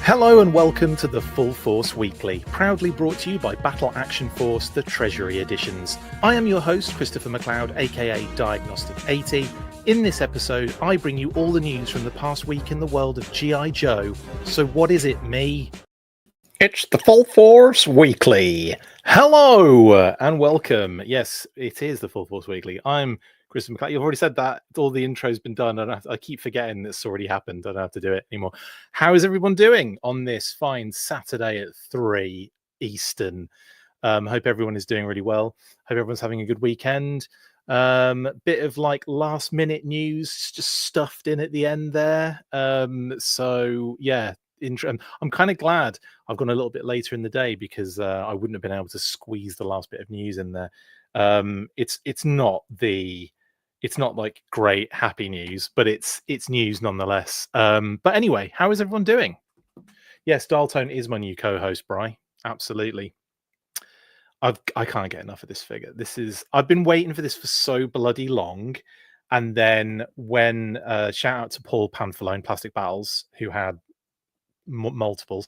Hello and welcome to the Full Force Weekly, proudly brought to you by Battle Action Force, the Treasury Editions. I am your host, Christopher McLeod AKA Diagnostic A.T.A. In this episode, I bring you all the news from the past week in the world of G.I. Joe. So what is it, me? It's the Full Force Weekly. Hello and welcome. Yes, it is the Full Force Weekly. I'm Christopher McLeod. You've already said that. All the intro's been done. I keep forgetting it's already happened. I don't have to do it anymore. How is everyone doing on this fine Saturday at 3 Eastern? Hope everyone is doing really well. Hope everyone's having a good weekend. Bit of like last minute news just stuffed in at the end there. So yeah, I'm kind of glad I've gone a little bit later in the day because I wouldn't have been able to squeeze the last bit of news in there. It's not like great happy news, but it's news nonetheless. But anyway, how is everyone doing? Yes, Daltone is my new co-host, Bri. Absolutely. I can't get enough of this figure. I've been waiting for this for so bloody long. And then when shout out to Paul Panfalone, Plastic Battles, who had multiples,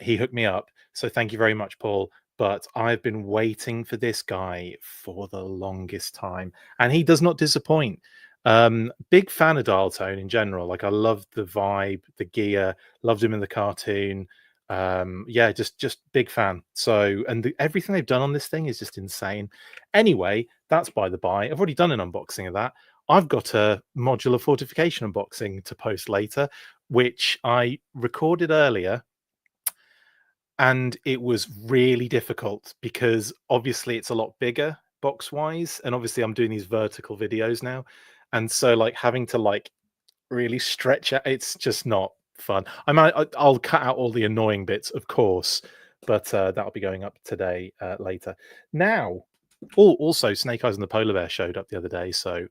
he hooked me up. So thank you very much, Paul. But I've been waiting for this guy for the longest time, and he does not disappoint. Big fan of Dialtone in general. Like I loved the vibe, the gear, loved him in the cartoon. Yeah, just big fan. So everything they've done on this thing is just insane. Anyway, that's by the by. I've already done an unboxing of that. I've got a modular fortification unboxing to post later, which I recorded earlier. And it was really difficult because obviously it's a lot bigger box wise. And obviously I'm doing these vertical videos now. And so like having to like really stretch out, it's just not fun. I'll cut out all the annoying bits, of course, but that'll be going up today later. Now, also Snake Eyes and the Polar Bear showed up the other day. So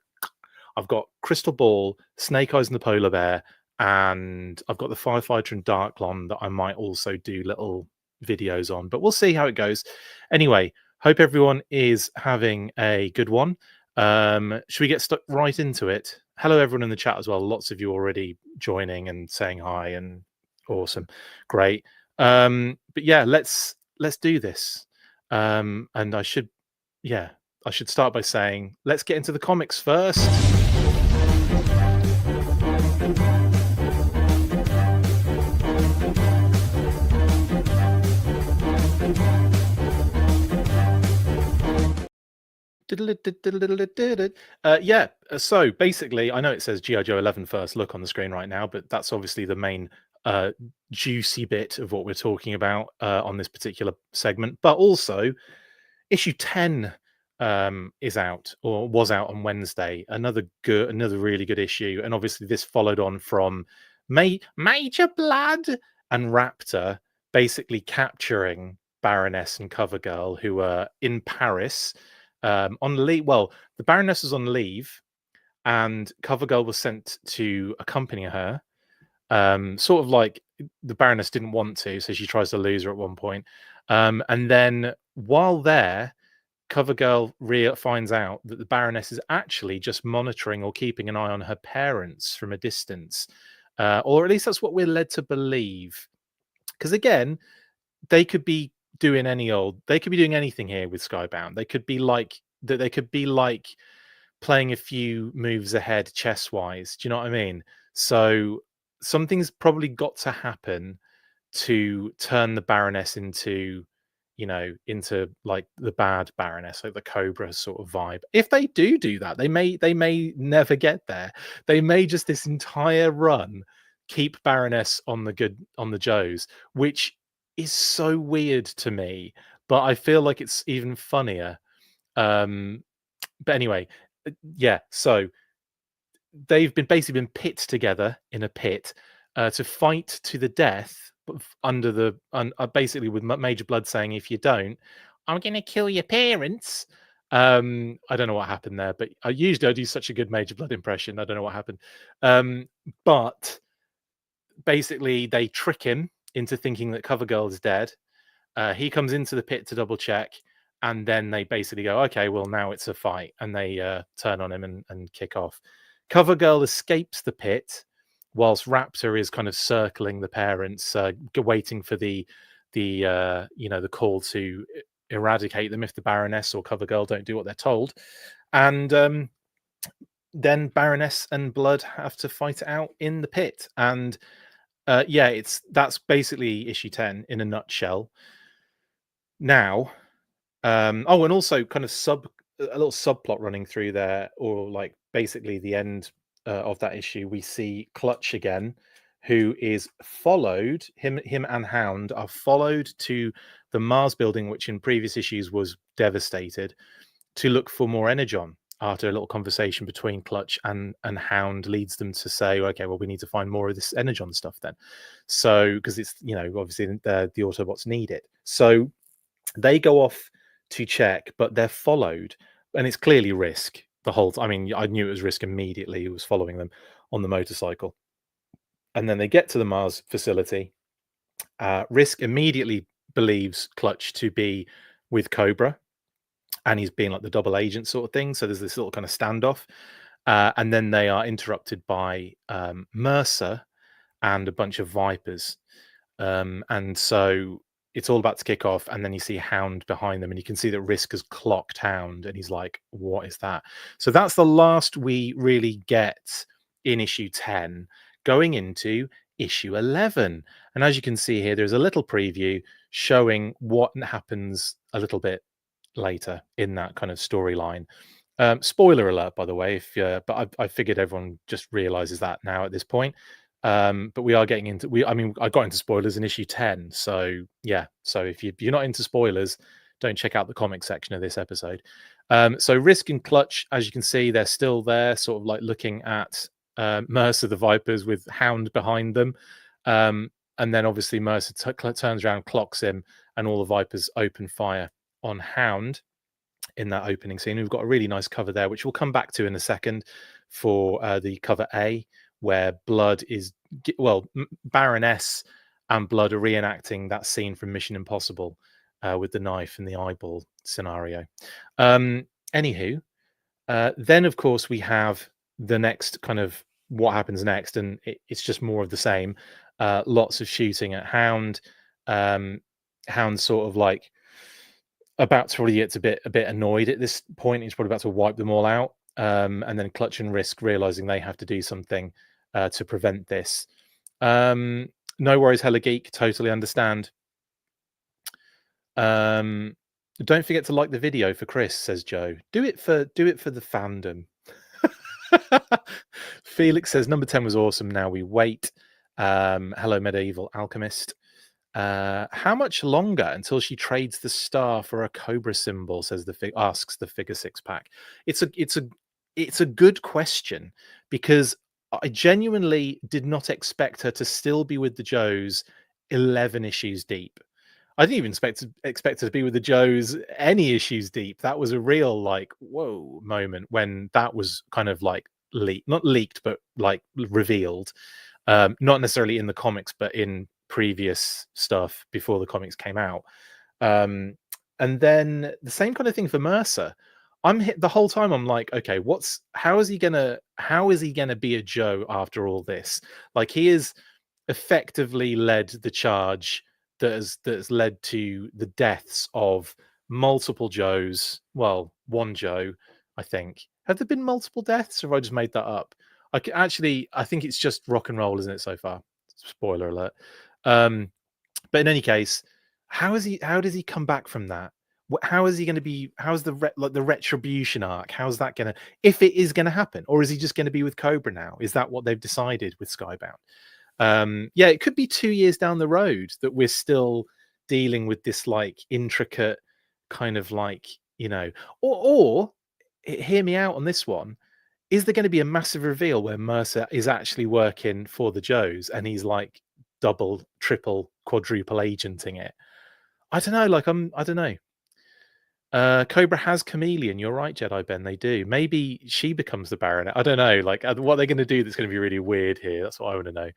I've got Crystal Ball, Snake Eyes and the Polar Bear, and I've got the Firefighter and Darklon that I might also do little videos on, but we'll see how it goes. Anyway, hope everyone is having a good one. Should we get stuck right into it? Hello everyone in the chat as well. Lots of you already joining and saying hi, and awesome, great. But yeah, let's do this. And I should start by saying let's get into the comics first. Yeah, so basically, I know it says G.I. Joe 11 first look on the screen right now, but that's obviously the main juicy bit of what we're talking about on this particular segment. But also, issue 10 is out, or was out on Wednesday. Another really good issue, and obviously this followed on from Major Blood and Raptor basically capturing Baroness and Covergirl, who were in Paris on leave. Well, the Baroness was on leave, and Covergirl was sent to accompany her. Sort of like the Baroness didn't want to, so she tries to lose her at one point. And then while there, Covergirl finds out that the Baroness is actually just monitoring or keeping an eye on her parents from a distance, or at least that's what we're led to believe. Because again, they could be doing anything here with Skybound. They could be like playing a few moves ahead chess wise. Do you know what I mean? So something's probably got to happen to turn the Baroness into like the bad Baroness, like the Cobra sort of vibe. If they do that, they may never get there. They may just this entire run keep Baroness on the Joes, which is so weird to me, but I feel like it's even funnier. But anyway, yeah, so they've basically been pit together in a pit to fight to the death under basically with Major Blood saying, if you don't, I'm gonna kill your parents. I don't know what happened there, but I do such a good Major Blood impression. I don't know what happened. But basically they trick him into thinking that Covergirl is dead. He comes into the pit to double check, and then they basically go, okay, well, now it's a fight, and they turn on him and kick off. Covergirl escapes the pit, whilst Raptor is kind of circling the parents, waiting for the call to eradicate them if the Baroness or Covergirl don't do what they're told. And then Baroness and Blood have to fight it out in the pit. And that's basically issue 10 in a nutshell. Now, and also kind of a little subplot running through there, or like basically the end of that issue, we see Clutch again, who is followed. Him and Hound are followed to the Mars building, which in previous issues was devastated, to look for more Energon. After a little conversation between Clutch and Hound leads them to say, okay, well, we need to find more of this Energon stuff then. So, because it's, obviously the Autobots need it. So they go off to check, but they're followed, and it's clearly Risk the whole time. I mean, I knew it was Risk immediately. He was following them on the motorcycle. And then they get to the Mars facility. Risk immediately believes Clutch to be with Cobra, and he's being like the double agent sort of thing. So there's this little kind of standoff. And then they are interrupted by Mercer and a bunch of Vipers. And so it's all about to kick off, and then you see Hound behind them, and you can see that Risk has clocked Hound, and he's like, what is that? So that's the last we really get in issue 10, going into issue 11. And as you can see here, there's a little preview showing what happens a little bit later in that kind of storyline. Spoiler alert, by the way, but I figured everyone just realizes that now at this point. But we are getting into I got into spoilers in issue 10, so yeah. So if you're not into spoilers, don't check out the comic section of this episode. So Risk and Clutch, as you can see, they're still there, sort of like looking at Mercer the Vipers with Hound behind them. And then obviously Mercer turns around, clocks him, and all the Vipers open fire on Hound in that opening scene. We've got a really nice cover there, which we'll come back to in a second, for the cover A, where Blood is, Baroness and Blood are reenacting that scene from Mission Impossible with the knife and the eyeball scenario. Anywho, then of course we have the next kind of what happens next, and it's just more of the same. Lots of shooting at Hound. Hound's sort of like about to really get a bit annoyed at this point. He's probably about to wipe them all out. And then Clutch and Risk realizing they have to do something to prevent this. No worries, Hella Geek. Totally understand. Don't forget to like the video for Chris, says Joe. Do it for the fandom. Felix says number 10 was awesome. Now we wait. Hello, Medieval Alchemist. How much longer until she trades the star for a Cobra symbol? Asks the Figure 6-pack. It's a good question, because I genuinely did not expect her to still be with the Joes 11 issues deep. I didn't even expect her to be with the Joes any issues deep. That was a real like whoa moment when that was kind of like not leaked, but like revealed. Not necessarily in the comics, but in previous stuff before the comics came out. And then the same kind of thing for Mercer. I'm hit the whole time. I'm like, okay, how is he gonna be a Joe after all this? Like, he has effectively led the charge that has led to the deaths of multiple Joes. Well, one Joe, I think. Have there been multiple deaths, or have I just made that up? I think it's just rock and roll, isn't it, so far? Spoiler alert. But in any case, how does he come back from that? How is he going to be? How's the retribution arc? How's that going to, if it is going to happen, or is he just going to be with Cobra now? Is that what they've decided with Skybound? It could be 2 years down the road that we're still dealing with this like intricate kind of like, or hear me out on this one. Is there going to be a massive reveal where Mercer is actually working for the Joes and he's like double, triple, quadruple agenting it? I don't know. I don't know. Cobra has Chameleon. You're right, Jedi Ben. They do. Maybe she becomes the Baronet. I don't know. Like, what they're going to do that's going to be really weird here. That's what I want to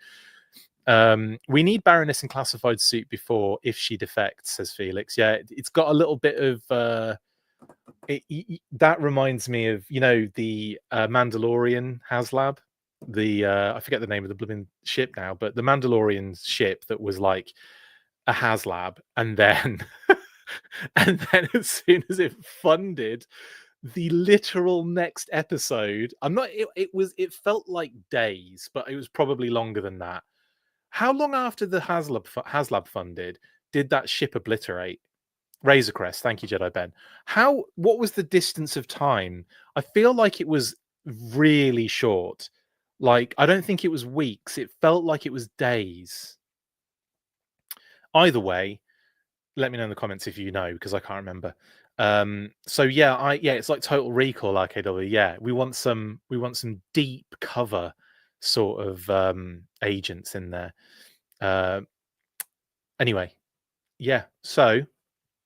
know. We need Baroness in classified suit before if she defects, says Felix. Yeah, it's got a little bit of. That reminds me of the Mandalorian HasLab. I forget the name of the blooming ship now, but the Mandalorian ship that was like a HasLab, and then and then as soon as it funded the literal next episode, I'm not it felt like days, but it was probably longer than that. How long after the HasLab funded did that ship obliterate? Razor Crest, thank you, Jedi Ben. What was the distance of time? I feel like it was really short. Like, I don't think it was weeks. It felt like it was days. Either way, let me know in the comments if you know, because I can't remember. So yeah, it's like Total Recall RKW. Yeah, we want some deep cover sort of agents in there. Anyway, yeah, so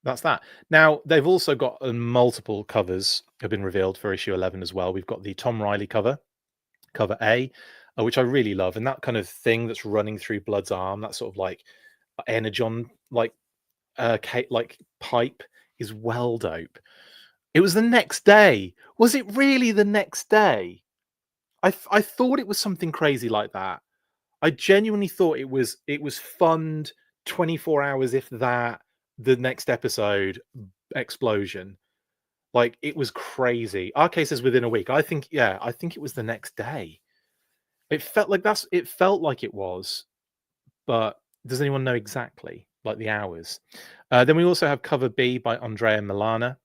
that's that. Now, they've also got multiple covers have been revealed for issue 11 as well. We've got the Tom Riley cover A, which I really love, and that kind of thing that's running through Blood's arm, that sort of like energon like like pipe is well dope. It was the next day. Was it really the next day? I thought it was something crazy like that. I genuinely thought it was fund 24 hours, if that, the next episode explosion. Like, it was crazy. Our case is within a week. I think it was the next day. It felt like it was, but does anyone know exactly, like, the hours? Then we also have cover B by Andrea Milana,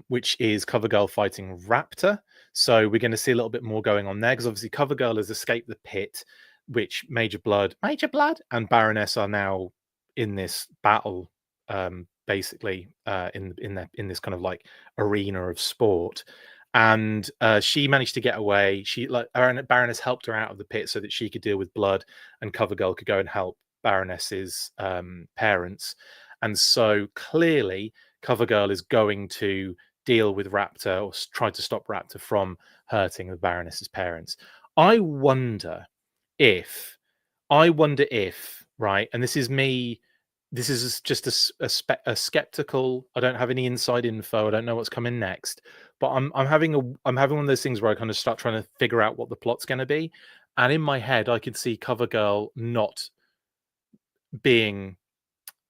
which is CoverGirl fighting Raptor. So we're going to see a little bit more going on there, because obviously CoverGirl has escaped the pit, which Major Blood, and Baroness are now in this battle, basically in this kind of like arena of sport. And she managed to get away. Baroness helped her out of the pit so that she could deal with Blood, and CoverGirl could go and help Baroness's parents. And so clearly, CoverGirl is going to deal with Raptor, or try to stop Raptor from hurting the Baroness's parents. I wonder if, right, and this is me, this is just a skeptical. I don't have any inside info. I don't know what's coming next, but I'm having one of those things where I kind of start trying to figure out what the plot's going to be, and in my head I could see CoverGirl not being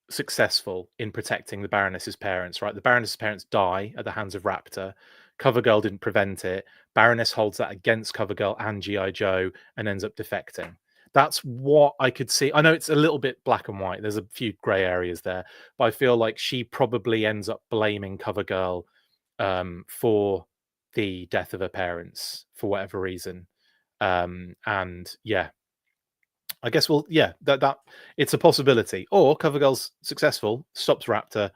successful in protecting the Baroness's parents, right? The Baroness's parents die at the hands of Raptor. CoverGirl didn't prevent it. Baroness holds that against CoverGirl and G.I. Joe and ends up defecting. That's what I could see. I know it's a little bit black and white. There's a few grey areas there, but I feel like she probably ends up blaming CoverGirl for the death of her parents for whatever reason. And yeah, I guess that it's a possibility. Or CoverGirl's successful, stops Raptor,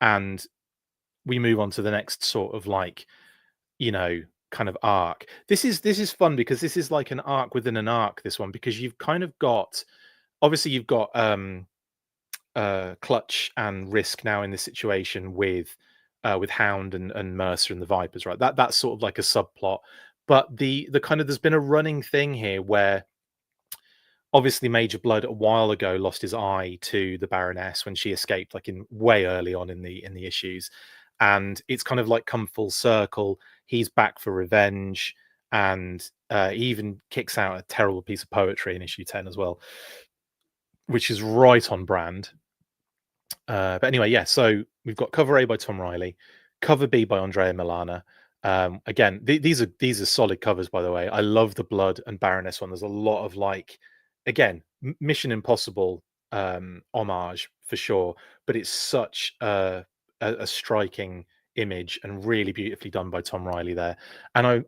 and we move on to the next sort of like, kind of arc. This is fun because this is like an arc within an arc, this one, because you've kind of got, obviously you've got Clutch and Risk now in this situation with Hound and Mercer and the Vipers, right? That's sort of like a subplot. But the kind of, there's been a running thing here where obviously Major Blood a while ago lost his eye to the Baroness when she escaped, like in way early on in the issues, and it's kind of like come full circle. He's back for revenge, and he even kicks out a terrible piece of poetry in issue 10 as well, which is right on brand. But anyway, yeah, so we've got cover A by Tom Riley, cover B by Andrea Milana. Again, these are solid covers, by the way. I love the Blood and Baroness one. There's a lot of, like, again, Mission Impossible homage for sure, but it's such a striking image and really beautifully done by Tom Riley there. And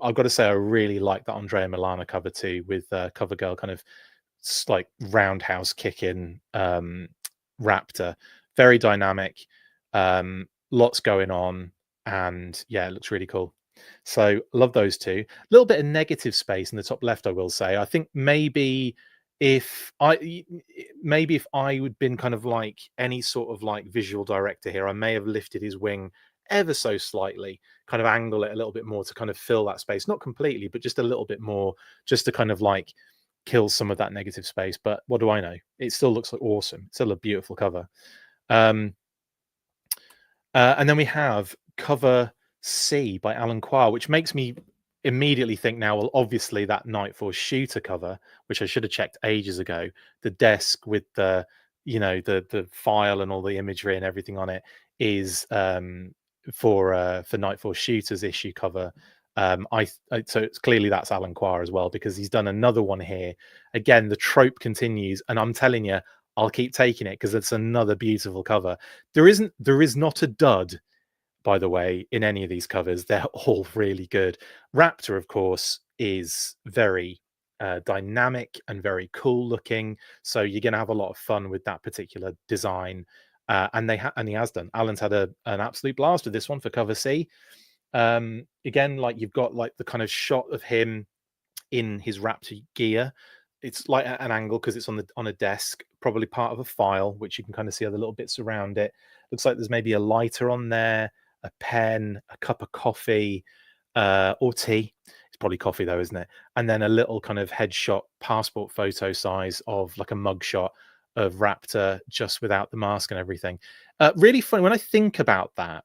I've got to say, I really like that Andrea Milana cover too, with CoverGirl kind of like roundhouse kicking Raptor. Very dynamic, lots going on, and yeah, it looks really cool. So love those two. A little bit of negative space in the top left, I will say. I think maybe if I would been kind of like any sort of like visual director here, I may have lifted his wing ever so slightly, kind of angle it a little bit more to kind of fill that space, not completely, but just a little bit more, just to kind of like kill some of that negative space. But what do I know? It still looks like awesome. It's still a beautiful cover. And then we have cover C by Alan Quire, which makes me immediately think now, well, obviously that Nightfall shooter cover, which I should have checked ages ago, the desk with the, the file and all the imagery and everything on it is for Nightfall shooters issue cover. So it's clearly that's Alan Quire as well, because he's done another one here. Again, the trope continues, and I'm telling you, I'll keep taking it because it's another beautiful cover. There is not a dud, by the way, in any of these covers. They're all really good. Raptor, of course, is very dynamic and very cool looking, so you're going to have a lot of fun with that particular design. And he has done. Alan's had an absolute blast with this one for cover C. Again, like, you've got like the kind of shot of him in his Raptor gear. It's like at an angle because it's on a desk, probably part of a file, which you can kind of see other little bits around it. Looks like there's maybe a lighter on there, a pen, a cup of coffee, or tea. It's probably coffee though, isn't it? And then a little kind of headshot, passport photo size of like a mugshot of Raptor, just without the mask and everything. Really funny when I think about that.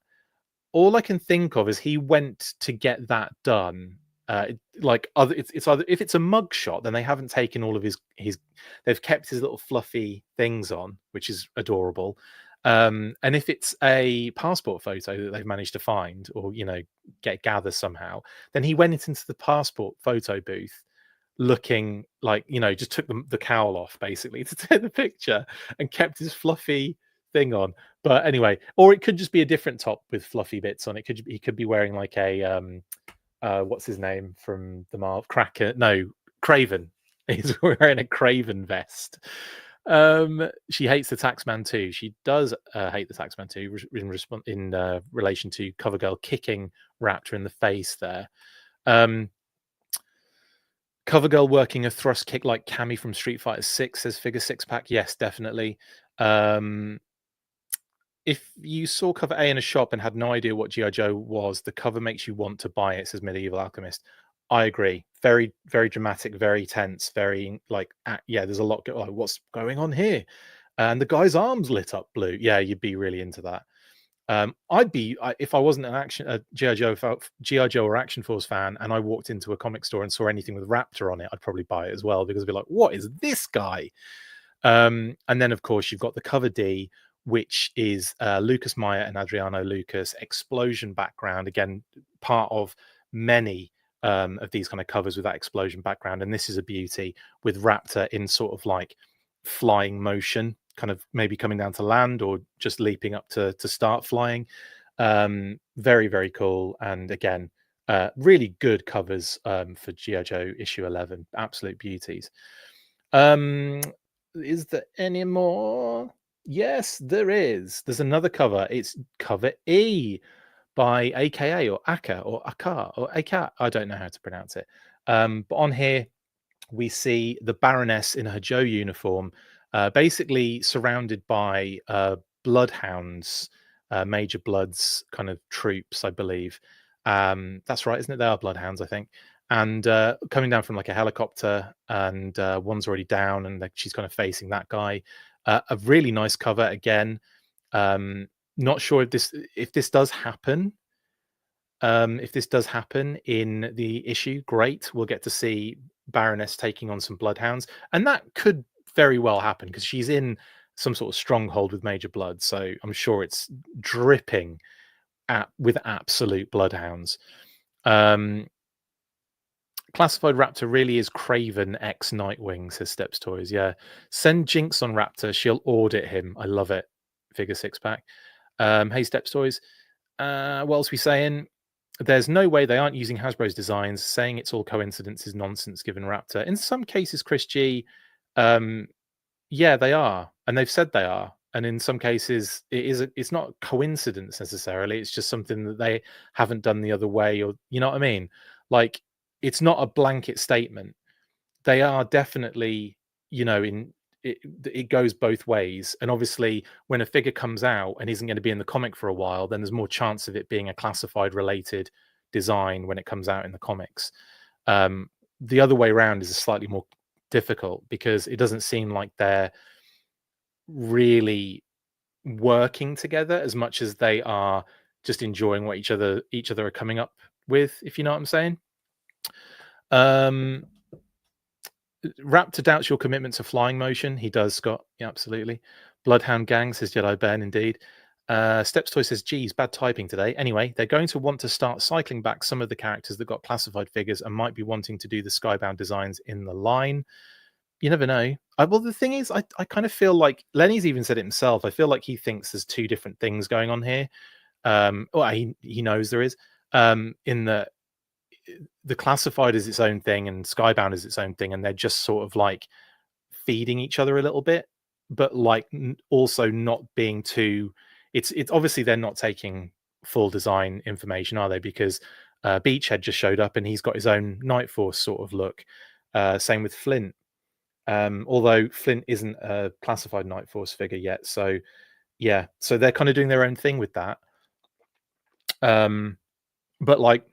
All I can think of is he went to get that done. It's either, if it's a mug shot, then they haven't taken all of his they've kept his little fluffy things on, which is adorable. And if it's a passport photo that they've managed to find, or gather somehow, then he went into the passport photo booth looking like, just took the cowl off basically to take the picture and kept his fluffy thing on. But anyway, or it could just be a different top with fluffy bits on it. He could be wearing like a what's his name from the Marvel Cracker? No, Craven. He's wearing a Craven vest. She hates the Taxman too. She does hate the Taxman too, in relation to CoverGirl kicking Raptor in the face there. CoverGirl working a thrust kick like Cammy from Street Fighter 6, says Figure Six Pack. Yes, definitely. If you saw cover A in a shop and had no idea what G.I. Joe was, the cover makes you want to buy it, says Medieval Alchemist. I agree. Very, very dramatic, very tense, very there's a lot like, what's going on here? And the guy's arms lit up blue. Yeah, you'd be really into that. If I wasn't a G.I. Joe or Action Force fan, and I walked into a comic store and saw anything with Raptor on it, I'd probably buy it as well, because I'd be like, what is this guy? And then, of course, you've got the cover D, which is Lucas Meyer and Adriano Lucas, explosion background. Again, part of many of these kind of covers with that explosion background. And this is a beauty, with Raptor in sort of like flying motion, kind of maybe coming down to land or just leaping up to start flying. Very, very cool. And again, really good covers for G.I. Joe issue 11. Absolute beauties. Is there any more? Yes, there is. There's another cover. It's cover E by AKA or AKA or AKA or AKA. I don't know how to pronounce it. But on here, we see the Baroness in her Joe uniform, basically surrounded by bloodhounds, Major Blood's kind of troops, I believe. That's right, isn't it? They are bloodhounds, I think. And coming down from like a helicopter, and one's already down, and she's kind of facing that guy. A really nice cover again. Not sure if this does happen. If this does happen in the issue, great. We'll get to see Baroness taking on some bloodhounds, and that could very well happen because she's in some sort of stronghold with Major Blood. So I'm sure it's dripping with absolute bloodhounds. Classified Raptor really is Craven X Nightwing, says Steps Toys. Yeah. Send Jinx on Raptor. She'll audit him. I love it. Figure Six Pack. Hey, Steps Toys. What else we saying? There's no way they aren't using Hasbro's designs. Saying it's all coincidence is nonsense, given Raptor. In some cases, Chris G, yeah, they are. And they've said they are. And in some cases, it's not coincidence necessarily. It's just something that they haven't done the other way, or you know what I mean? Like, it's not a blanket statement. They are definitely, it goes both ways. And obviously, when a figure comes out and isn't going to be in the comic for a while, then there's more chance of it being a classified related design when it comes out in the comics. The other way around is slightly more difficult, because it doesn't seem like they're really working together as much as they are just enjoying what each other are coming up with, if you know what I'm saying. Um, Raptor doubts your commitment to flying motion. He does, Scott. Yeah, absolutely. Bloodhound Gang says Jedi Ben, indeed. Steps Toy says, geez, bad typing today. Anyway, they're going to want to start cycling back some of the characters that got classified figures and might be wanting to do the Skybound designs in the line. You never know. Well, the thing is, I kind of feel like Lenny's even said it himself. I feel like he thinks there's two different things going on here. Well, he knows there is. In the classified is its own thing and Skybound is its own thing, and they're just sort of like feeding each other a little bit, but like also not being too. It's obviously they're not taking full design information, are they? Because Beachhead just showed up and he's got his own Night Force sort of look. Same with Flint. Although Flint isn't a classified Night Force figure yet, so yeah, so they're kind of doing their own thing with that. But like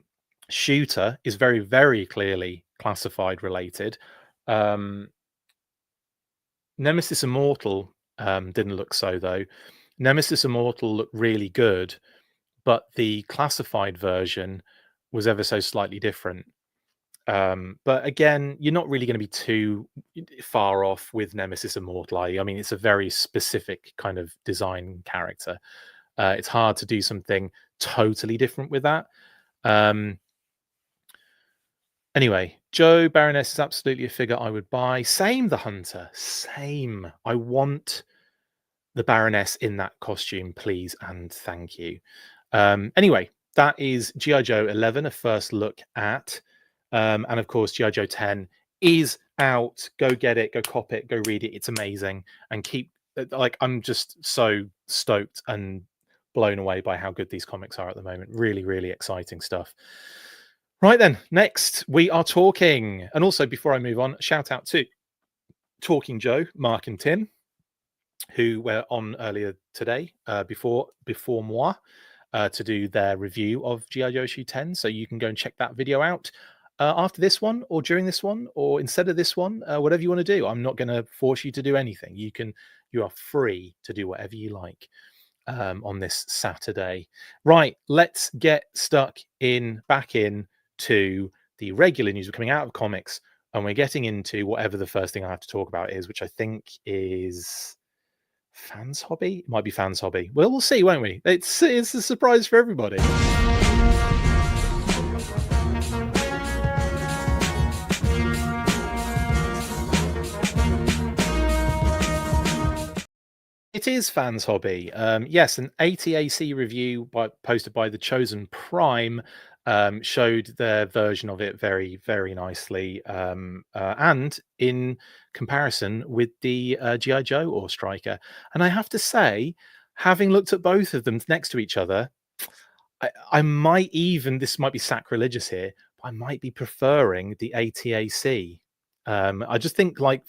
Shooter is very, very clearly classified related. Nemesis Immortal didn't look so though. Nemesis Immortal looked really good, but the classified version was ever so slightly different. But again, you're not really going to be too far off with Nemesis Immortal. I mean, it's a very specific kind of design character. It's hard to do something totally different with that. Anyway, Joe Baroness is absolutely a figure I would buy. Same the Hunter. Same. I want the Baroness in that costume, please and thank you. Anyway, that is G.I. Joe 11, a first look at. And of course, G.I. Joe 10 is out. Go get it, go cop it, go read it. It's amazing. And keep, like, I'm just so stoked and blown away by how good these comics are at the moment. Really, really exciting stuff. Right then, next we are talking. And also, before I move on, shout out to Talking Joe, Mark and Tim, who were on earlier today, before moi, to do their review of G.I. Joe issue 10. So you can go and check that video out after this one, or during this one, or instead of this one, whatever you want to do. I'm not going to force you to do anything. You are free to do whatever you like on this Saturday. Right, let's get back in to the regular news. We're coming out of comics and we're getting into whatever the first thing I have to talk about is, which I think is Fans Hobby. It might be Fans Hobby. Well, we'll see, won't we? It's a surprise for everybody. It is Fans Hobby. Yes, an A.T.A.C review posted by The Chosen Prime showed their version of it very, very nicely. And in comparison with the G.I. Joe or Striker. And I have to say, having looked at both of them next to each other, I might even, this might be sacrilegious here, but I might be preferring the A.T.A.C. I just think like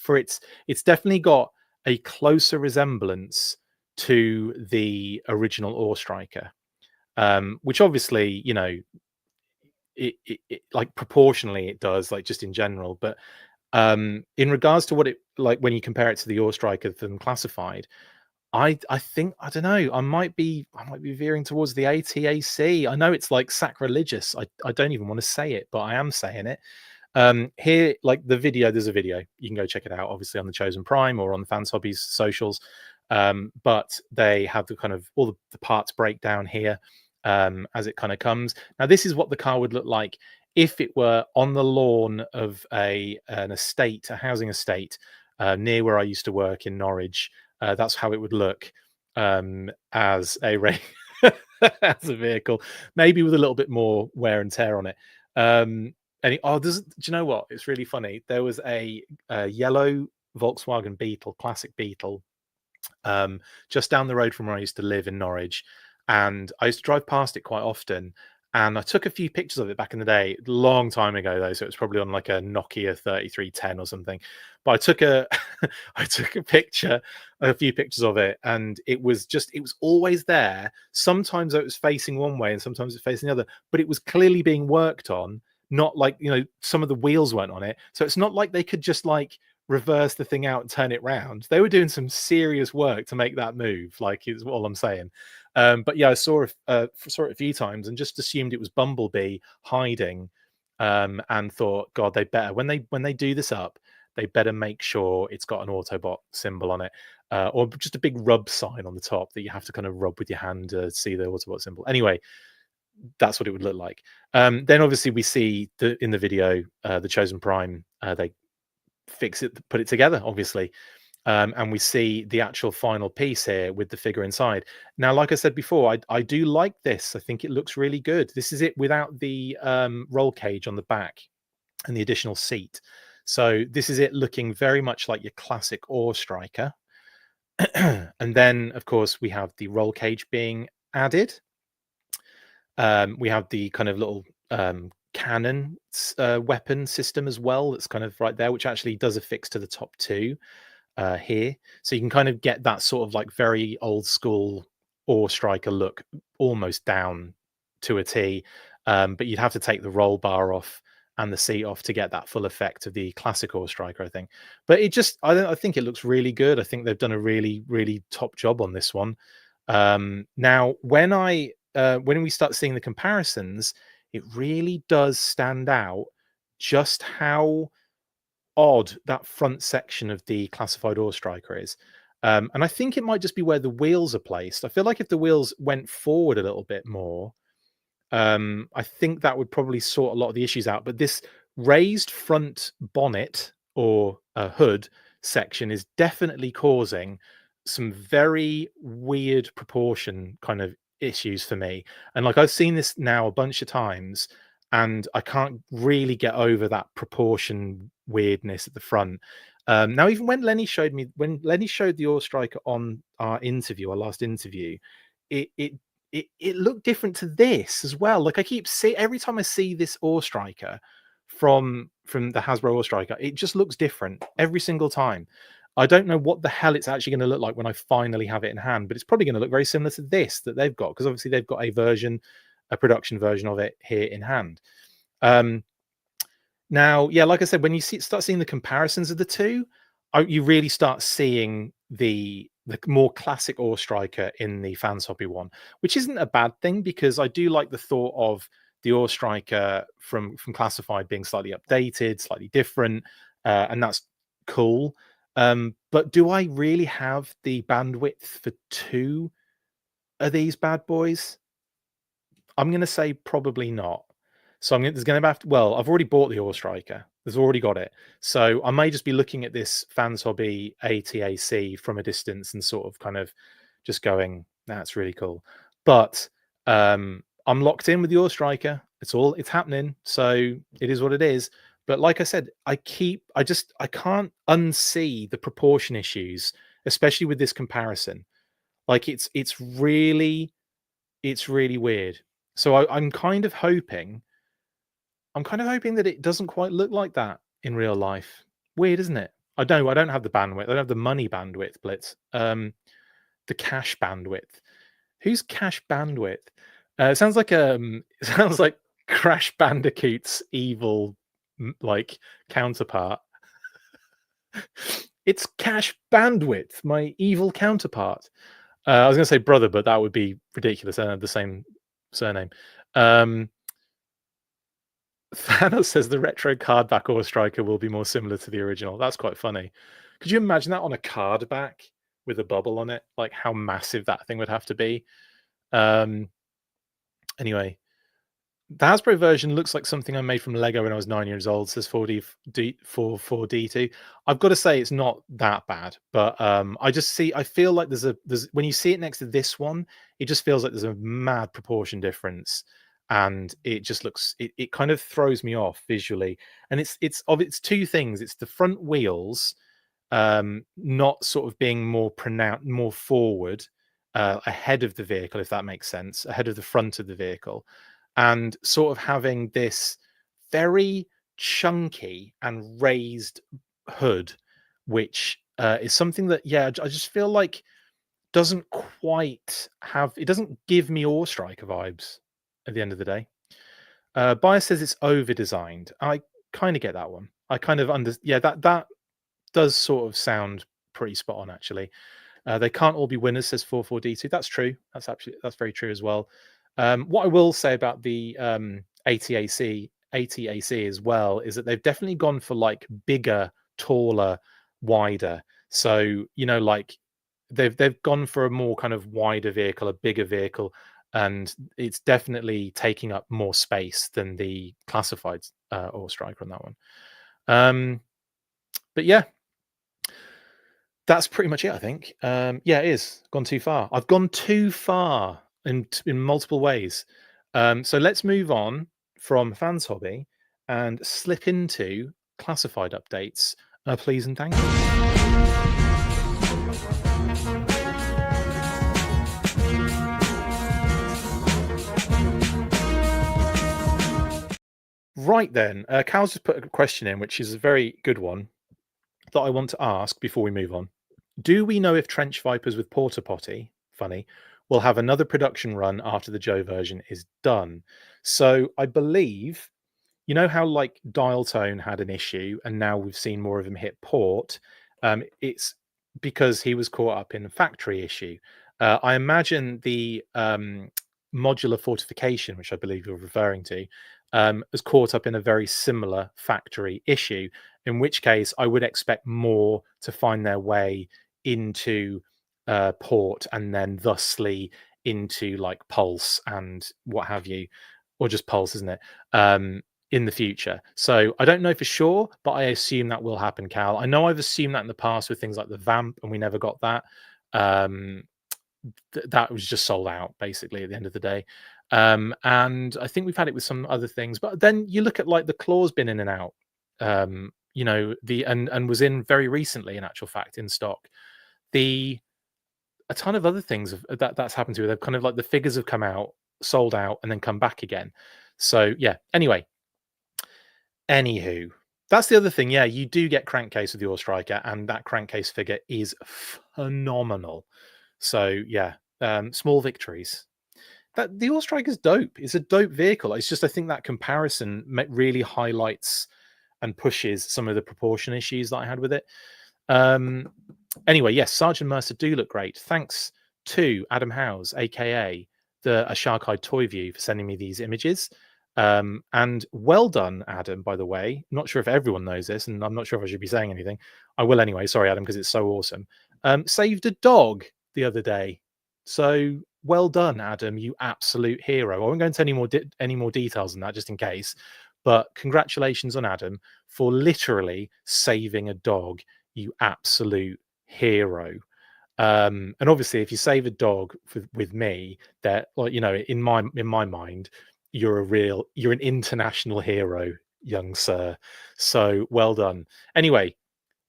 it's definitely got a closer resemblance to the original Ore Striker, which obviously, you know, it like proportionally it does, like just in general. But in regards to what it like when you compare it to the Ore Striker than classified, I think I don't know. I might be veering towards the A.T.A.C. I know it's like sacrilegious. I don't even want to say it, but I am saying it. Here, like the video, there's a video. You can go check it out, obviously on the Chosen Prime or on the Fans Hobbies socials. But they have the kind of all the parts breakdown here as it kind of comes. Now, this is what the car would look like if it were on the lawn of an estate, a housing estate near where I used to work in Norwich. That's how it would look as a as a vehicle, maybe with a little bit more wear and tear on it. Do you know what? It's really funny. There was a yellow Volkswagen Beetle, classic Beetle, just down the road from where I used to live in Norwich, and I used to drive past it quite often. And I took a few pictures of it back in the day, long time ago though, so it was probably on like a Nokia 3310 or something. But I took a a few pictures of it, and it was always there. Sometimes it was facing one way and sometimes it was facing the other, but it was clearly being worked on. Not like, you know, some of the wheels weren't on it. So it's not like they could just like reverse the thing out and turn it round. They were doing some serious work to make that move, like is all I'm saying. But yeah, I saw it a few times and just assumed it was Bumblebee hiding and thought, God, they better when they do this up, they better make sure it's got an Autobot symbol on it, or just a big rub sign on the top that you have to kind of rub with your hand to see the Autobot symbol. Anyway, that's what it would look like. Then obviously we see in the video the Chosen Prime. They fix it, put it together, obviously. And we see the actual final piece here with the figure inside. Now, like I said before, I do like this. I think it looks really good. This is it without the roll cage on the back and the additional seat. So this is it looking very much like your classic Ore Striker. And then, of course, we have the roll cage being added. We have the kind of little cannon weapon system as well. That's kind of right there, which actually does affix to the top two here. So you can kind of get that sort of like very old school Ore Striker look almost down to a T. But you'd have to take the roll bar off and the seat off to get that full effect of the classic Ore Striker, I think. But it just, I think it looks really good. I think they've done a really, really top job on this one. Now, when we start seeing the comparisons, it really does stand out just how odd that front section of the classified Ore Striker is. And I think it might just be where the wheels are placed. I feel like if the wheels went forward a little bit more, I think that would probably sort a lot of the issues out. But this raised front bonnet or hood section is definitely causing some very weird proportion kind of issues for me. And like I've seen this now a bunch of times, and I can't really get over that proportion weirdness at the front. Now, even when Lenny showed the Ore Striker on our last interview, it looked different to this as well. Like I keep every time I see this Ore Striker from the Hasbro Ore Striker, it just looks different every single time. I don't know what the hell it's actually going to look like when I finally have it in hand, but it's probably going to look very similar to this that they've got, because obviously they've got a production version of it here in hand. Now, yeah, like I said, when you start seeing the comparisons of the two, you really start seeing the more classic Ore Striker in the Fans Hobby one, which isn't a bad thing, because I do like the thought of the Ore Striker from Classified being slightly updated, slightly different, and that's cool. But do I really have the bandwidth for two of these bad boys? I'm going to say probably not. So there's going to have to, well, I've already bought the Ore Striker. There's already got it. So I may just be looking at this Fans Hobby A.T.A.C from a distance and sort of kind of just going, that's really cool. But I'm locked in with the Ore Striker. It's happening. So it is what it is. But like I said, I can't unsee the proportion issues, especially with this comparison. Like it's really weird. So I'm kind of hoping that it doesn't quite look like that in real life. Weird, isn't it? I don't have the bandwidth. I don't have the money bandwidth, Blitz. The cash bandwidth. Who's Cash Bandwidth? It sounds like Crash Bandicoot's evil like counterpart. It's Cash Bandwidth, my evil counterpart. I was going to say brother, but that would be ridiculous. I don't have the same surname. Thanos says the retro card back Ore Striker will be more similar to the original. That's quite funny. Could you imagine that on a card back with a bubble on it? Like how massive that thing would have to be. Anyway, the Hasbro version looks like something I made from Lego when I was 9 years old, says 4D2. I've got to say it's not that bad, but I feel like there's when you see it next to this one, it just feels like there's a mad proportion difference. And it just looks, it kind of throws me off visually. And it's two things. It's the front wheels not sort of being more pronounced, more forward, ahead of the vehicle, if that makes sense, ahead of the front of the vehicle, and sort of having this very chunky and raised hood, which is something that, yeah, I just feel like doesn't give me Ore Striker vibes at the end of the day. Bias says it's over designed. I kind of get that one. I kind of that does sort of sound pretty spot on, actually. They can't all be winners, says 44D2. That's true. That's very true as well. What I will say about the A.T.A.C AT.A.C as well is that they've definitely gone for like bigger, taller, wider. So, you know, like they've gone for a more kind of wider vehicle, a bigger vehicle, and it's definitely taking up more space than the classified Ore Striker on that one. But yeah, that's pretty much it, I think. Yeah, it is gone too far. I've gone too far in multiple ways. So let's move on from Fans Hobby and slip into classified updates, please and thank you. Right then, Cal's just put a question in, which is a very good one that I want to ask before we move on. Do we know if Trench Vipers with Porta Potty, funny, will have another production run after the Joe version is done? So I believe, you know how like Dial Tone had an issue and now we've seen more of him hit port? It's because he was caught up in a factory issue. I imagine the modular fortification, which I believe you're referring to, is caught up in a very similar factory issue, in which case I would expect more to find their way into port and then thusly into like Pulse and what have you, or just Pulse, isn't it? In the future. So I don't know for sure, but I assume that will happen, Cal. I know I've assumed that in the past with things like the Vamp, and we never got that. That was just sold out basically at the end of the day. And I think we've had it with some other things, but then you look at like the Claw's been in and out. You know, the and was in very recently, in actual fact, in stock. A ton of other things that's happened to it. They've kind of like the figures have come out, sold out, and then come back again. So yeah. Anywho, that's the other thing. Yeah, you do get crankcase with the Ore Striker, and that crankcase figure is phenomenal. So yeah, small victories. That the Ore Striker's dope. It's a dope vehicle. It's just I think that comparison really highlights and pushes some of the proportion issues that I had with it. Anyway, yes, Sergeant Mercer do look great. Thanks to Adam Howes, aka the A Shark-Eyed Toy View, for sending me these images. And well done, Adam, by the way. Not sure if everyone knows this, and I'm not sure if I should be saying anything. I will anyway. Sorry, Adam, because it's so awesome. Saved a dog the other day. So well done, Adam, you absolute hero. I won't go into any more details than that, just in case. But congratulations on Adam for literally saving a dog, you absolute hero. And obviously, if you save a dog with me, that, like, you know, in my mind, you're an international hero, young sir. So well done. Anyway,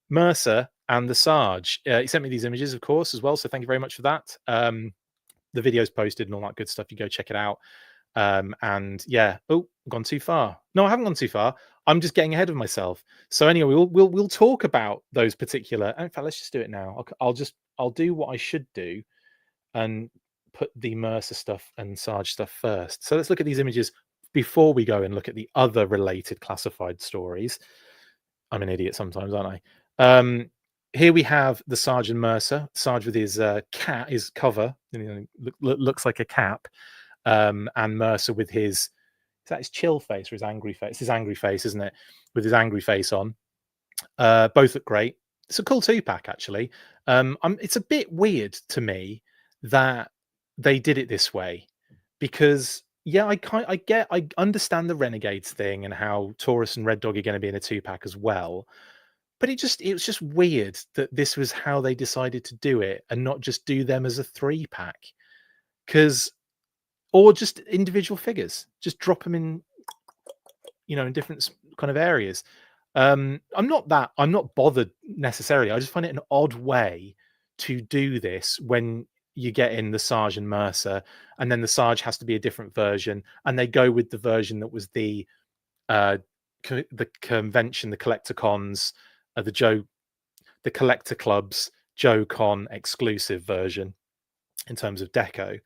Mercer and the Sarge. He sent me these images, of course, as well. So thank you very much for that. The video's posted and all that good stuff. You go check it out. And yeah, oh, gone too far. No, I haven't gone too far. I'm just getting ahead of myself. So anyway, we'll talk about those particular. In fact, let's just do it now. I'll do what I should do, and put the Mercer stuff and Sarge stuff first. So let's look at these images before we go and look at the other related classified stories. I'm an idiot sometimes, aren't I? Here we have the Sarge and Mercer. Sarge with his cat, his cover, looks like a cap, and Mercer with his, is that his chill face or his angry face? It's his angry face, isn't it? With his angry face on. Both look great. It's a cool 2-pack, actually. It's a bit weird to me that they did it this way, because yeah, I understand the Renegades thing and how Taurus and Red Dog are going to be in a 2-pack as well. But it was just weird that this was how they decided to do it and not just do them as a 3-pack. Or just individual figures, just drop them in, you know, in different kind of areas. I'm not bothered necessarily. I just find it an odd way to do this when you get in the Sarge and Mercer, and then the Sarge has to be a different version, and they go with the version that was the convention, the Collecticons, the Collector Club's Joe Con exclusive version in terms of deco.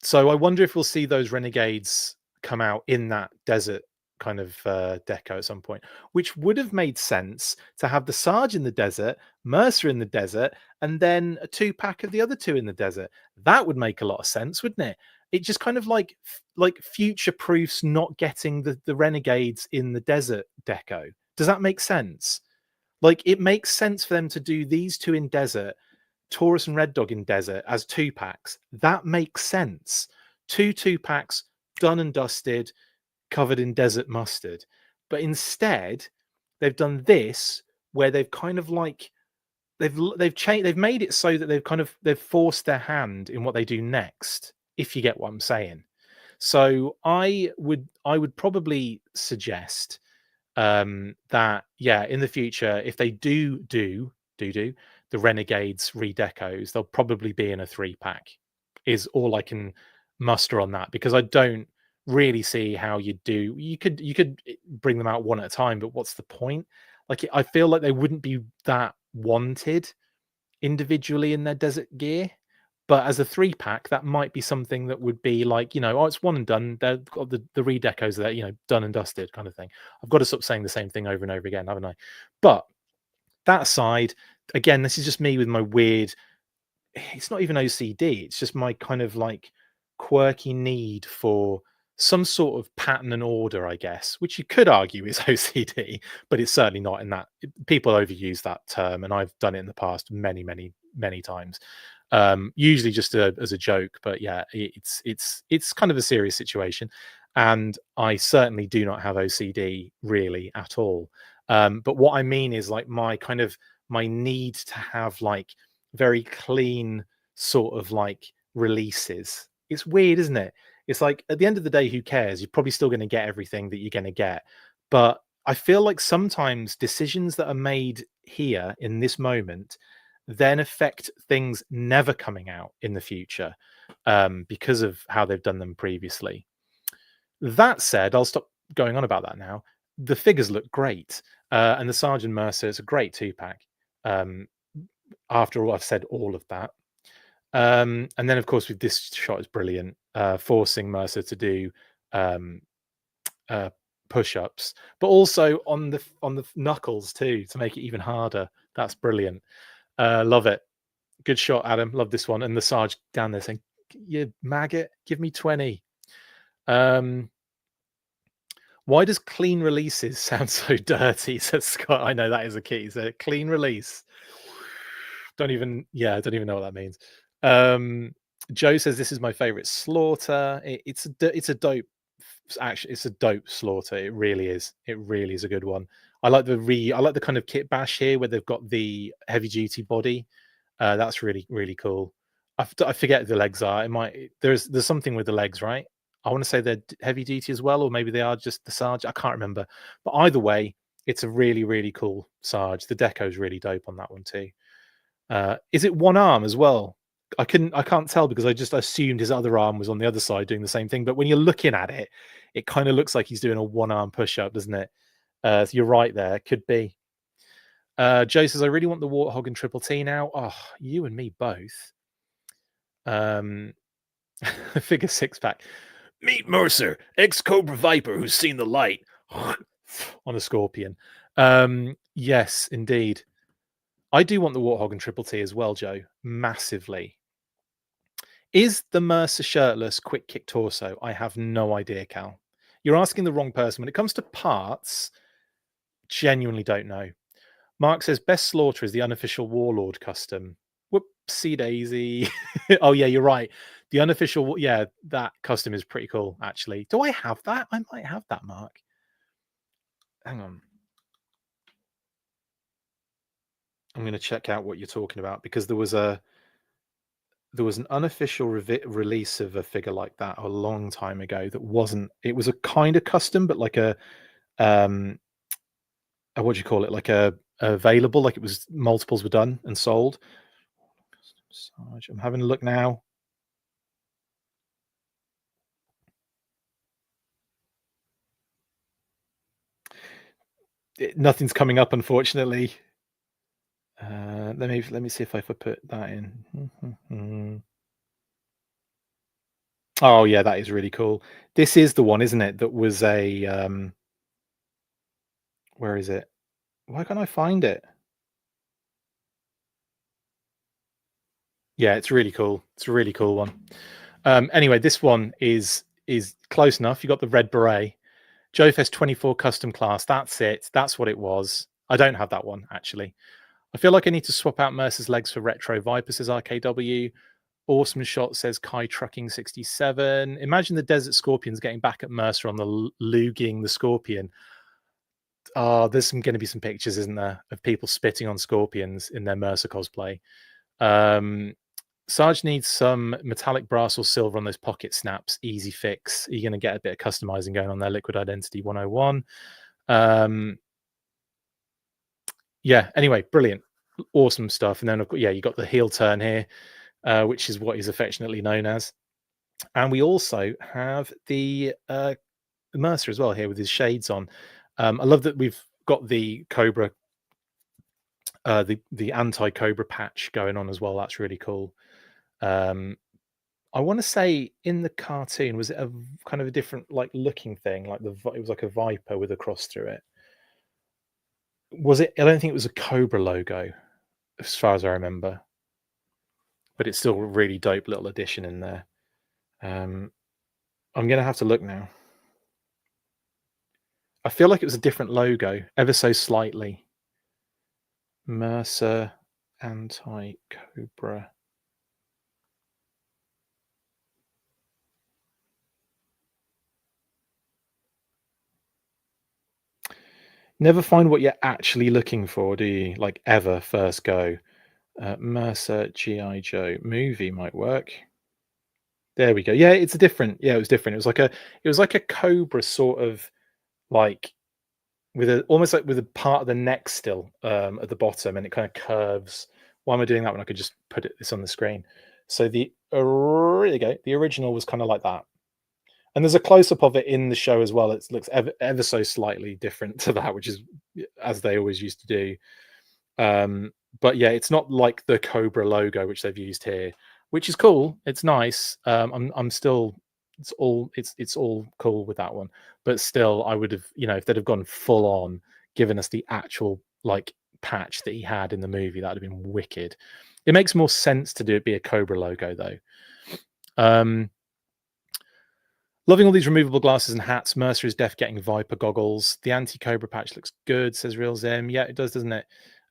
So I wonder if we'll see those Renegades come out in that desert kind of deco at some point, which would have made sense to have the Sarge in the desert, Mercer in the desert, and then a 2-pack of the other two in the desert. That would make a lot of sense, wouldn't it? it just kind of like future proofs not getting the renegades in the desert deco. Does that make sense? Like, it makes sense for them to do these two in desert, Taurus and Red Dog in desert as two packs. That makes sense. Two packs done and dusted, covered in desert mustard. But instead, they've done this where they've kind of like they've changed, they've made it so that they've forced their hand in what they do next, if you get what I'm saying. So I would probably suggest that, yeah, in the future, if they do the Renegades redecos, they'll probably be in a 3-pack. Is all I can muster on that, because I don't really see how you could bring them out one at a time, but what's the point? Like, I feel like they wouldn't be that wanted individually in their desert gear. But as a 3-pack, that might be something that would be like, oh, it's one and done. They've got the redecos that, done and dusted kind of thing. I've got to stop saying the same thing over and over again, haven't I? But that aside, again, this is just me with my weird, it's not even OCD. It's just my kind of like quirky need for some sort of pattern and order, I guess, which you could argue is OCD, but it's certainly not in that. People overuse that term, and I've done it in the past many, many, many times. Usually just as a joke, but yeah, it's kind of a serious situation, and I certainly do not have OCD really at all. But what I mean is, like, my need to have like very clean sort of like releases. It's weird, isn't it? It's like, at the end of the day, who cares? You're probably still going to get everything that you're going to get. But I feel like sometimes decisions that are made here in this moment then affect things never coming out in the future, because of how they've done them previously. That said, I'll stop going on about that now. The figures look great, and the Sergeant Mercer is a great 2-pack. Um, after all, I've said all of that. And then, of course, with this shot is brilliant, forcing Mercer to do um, uh, push-ups, but also on the knuckles too, to make it even harder. That's brilliant. Love it. Good shot, Adam. Love this one. And the Sarge down there saying, "You maggot, give me 20." Um, why does clean releases sound so dirty? Says Scott. I know that is a key. So clean release. I don't even know what that means. Joe says this is my favorite slaughter. It's a dope. Actually, it's a dope slaughter. It really is. It really is a good one. I like the kind of kit bash here where they've got the heavy duty body. That's really, really cool. I forget the legs are. It might there's something with the legs, right? I want to say they're heavy duty as well, or maybe they are just the Sarge. I can't remember. But either way, it's a really, really cool Sarge. The deco's really dope on that one too. Is it one arm as well? I can't tell, because I just assumed his other arm was on the other side doing the same thing. But when you're looking at it, it kind of looks like he's doing a one-arm push-up, doesn't it? So you're right there. Could be. Joe says, I really want the Warthog and Triple T now. Oh, you and me both. Figure 6-pack. Meet Mercer, ex-Cobra Viper who's seen the light. On a scorpion. Yes, indeed. I do want the Warthog and Triple T as well, Joe. Massively. Is the Mercer shirtless quick kick torso? I have no idea, Cal. You're asking the wrong person. When it comes to parts, genuinely don't know. Mark says best slaughter is the unofficial Warlord custom. Whoopsie daisy. Oh yeah, you're right. The unofficial, yeah, that custom is pretty cool, actually. Do I have that? I might have that, Mark. Hang on. I'm going to check out what you're talking about, because there was an unofficial release of a figure like that a long time ago that wasn't, it was a kind of custom, but like a what do you call it, like a available, like it was, multiples were done and sold. I'm having a look now. Nothing's coming up, unfortunately. Let me see if I put that in. Oh yeah, that is really cool. This is the one, isn't it? That was a where is it? Why can't I find it? Yeah, it's really cool. It's a really cool one. Anyway, this one is close enough. You got the red beret. JoeFest 24 custom class. That's it. That's what it was. I don't have that one, actually. I feel like I need to swap out Mercer's legs for Retro Viper, says RKW. Awesome shot, says Kai Trucking 67. Imagine the Desert Scorpions getting back at Mercer on the luging the Scorpion. Oh, there's going to be some pictures, isn't there, of people spitting on scorpions in their Mercer cosplay. Sarge needs some metallic brass or silver on those pocket snaps. Easy fix. You're going to get a bit of customizing going on there. Liquid Identity 101. Yeah, anyway, brilliant. Awesome stuff. And then, yeah, you got the heel turn here, which is what is affectionately known as. And we also have the Mercer as well here with his shades on. I love that we've got the Cobra, the anti-Cobra patch going on as well. That's really cool. I want to say in the cartoon, was it a kind of a different like looking thing? Like it was like a viper with a cross through it. Was it? I don't think it was a Cobra logo, as far as I remember. But it's still a really dope little addition in there. I'm gonna have to look now. I feel like it was a different logo, ever so slightly. Mercer anti-Cobra. Never find what you're actually looking for, do you? Like ever, first go. Mercer G.I. Joe movie might work. There we go. Yeah, it's a different. Yeah, it was different. It was like a Cobra sort of like with a almost like with a part of the neck still at the bottom, and it kind of curves. Why am I doing that when I could just put this on the screen? So there you go. The original was kind of like that. And there's a close up of it in the show as well. It looks ever so slightly different to that, which is as they always used to do. But yeah, it's not like the Cobra logo which they've used here, which is cool. It's nice. I'm still it's all cool with that one. But still, I would have, if they'd have gone full on, given us the actual like patch that he had in the movie, that would have been wicked. It makes more sense to do it be a Cobra logo though. Loving all these removable glasses and hats. Mercer is def getting Viper goggles. The anti-Cobra patch looks good, says Real Zim. Yeah, it does, doesn't it?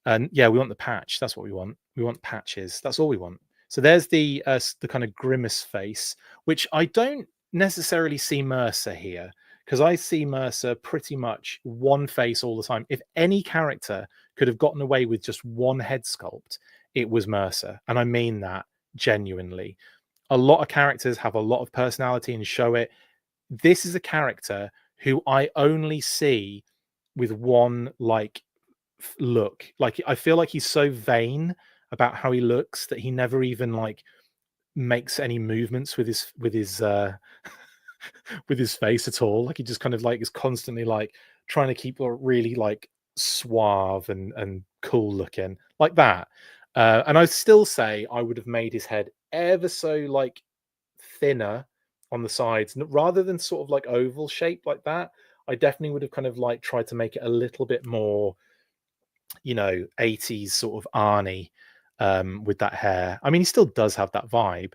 And yeah, we want the patch. That's what we want. We want patches. That's all we want. So there's the kind of grimace face, which I don't necessarily see Mercer here, because I see Mercer pretty much one face all the time. If any character could have gotten away with just one head sculpt, it was Mercer. And I mean that genuinely. A lot of characters have a lot of personality and show it. This is a character who I only see with one like look. Like I feel like he's so vain about how he looks that he never even like makes any movements with his with his face at all. Like he just kind of like is constantly like trying to keep really like suave and cool looking like that. And I still say I would have made his head ever so like thinner on the sides rather than sort of like oval shape like that. I definitely would have kind of like tried to make it a little bit more 80s sort of Arnie with that hair. I mean, he still does have that vibe,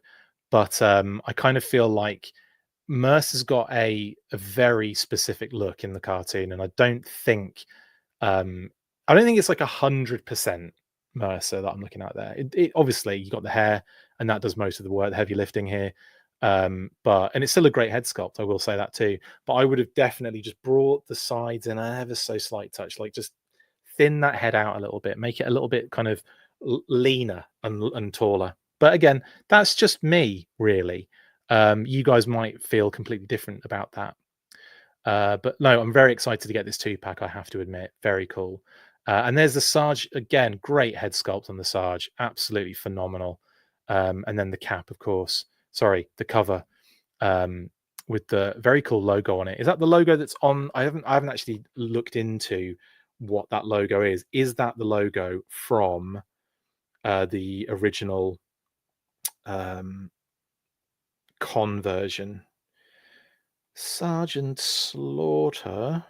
but I kind of feel like Mercer's got a very specific look in the cartoon, and I don't think it's like 100% Mercer that I'm looking at there. It obviously you got the hair, and that does most of the work, the heavy lifting here. But it's still a great head sculpt, I will say that too. But I would have definitely just brought the sides in an ever so slight touch, like just thin that head out a little bit, make it a little bit kind of leaner and taller. But again, that's just me, really. You guys might feel completely different about that. But no, I'm very excited to get this 2-pack, I have to admit. Very cool. And there's the Sarge, again, great head sculpt on the Sarge, absolutely phenomenal. And then the cap, of course. Sorry, the cover with the very cool logo on it. Is that the logo that's on? I haven't actually looked into what that logo is. Is that the logo from the original con version? Sergeant Slaughter.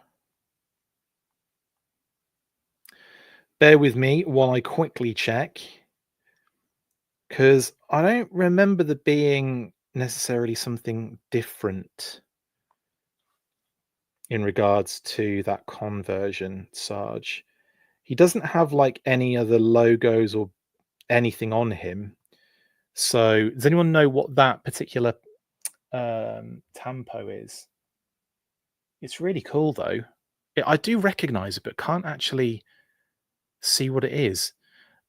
Bear with me while I quickly check, because I don't remember there being necessarily something different in regards to that conversion, Sarge. He doesn't have like any other logos or anything on him. So does anyone know what that particular tampo is? It's really cool though. I do recognize it, but can't actually see what it is.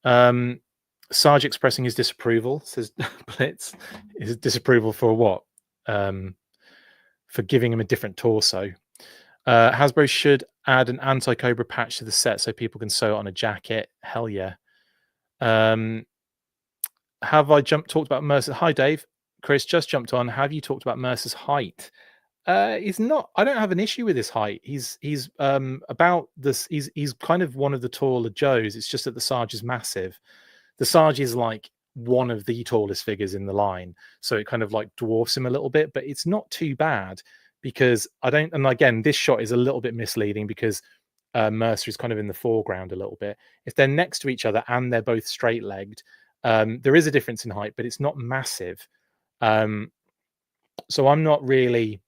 Sarge expressing his disapproval, says Blitz. His disapproval for what? For giving him a different torso. Hasbro should add an anti-Cobra patch to the set so people can sew it on a jacket. Hell yeah. Have I talked about Mercer? Hi, Dave. Chris just jumped on. Have you talked about Mercer's height? He's not. I don't have an issue with his height. He's about this. He's kind of one of the taller Joes. It's just that the Sarge is massive. The Sarge is like one of the tallest figures in the line, so it kind of like dwarfs him a little bit. But it's not too bad because I don't. And again, this shot is a little bit misleading because Mercer is kind of in the foreground a little bit. If they're next to each other and they're both straight-legged, there is a difference in height, but it's not massive. So I'm not really.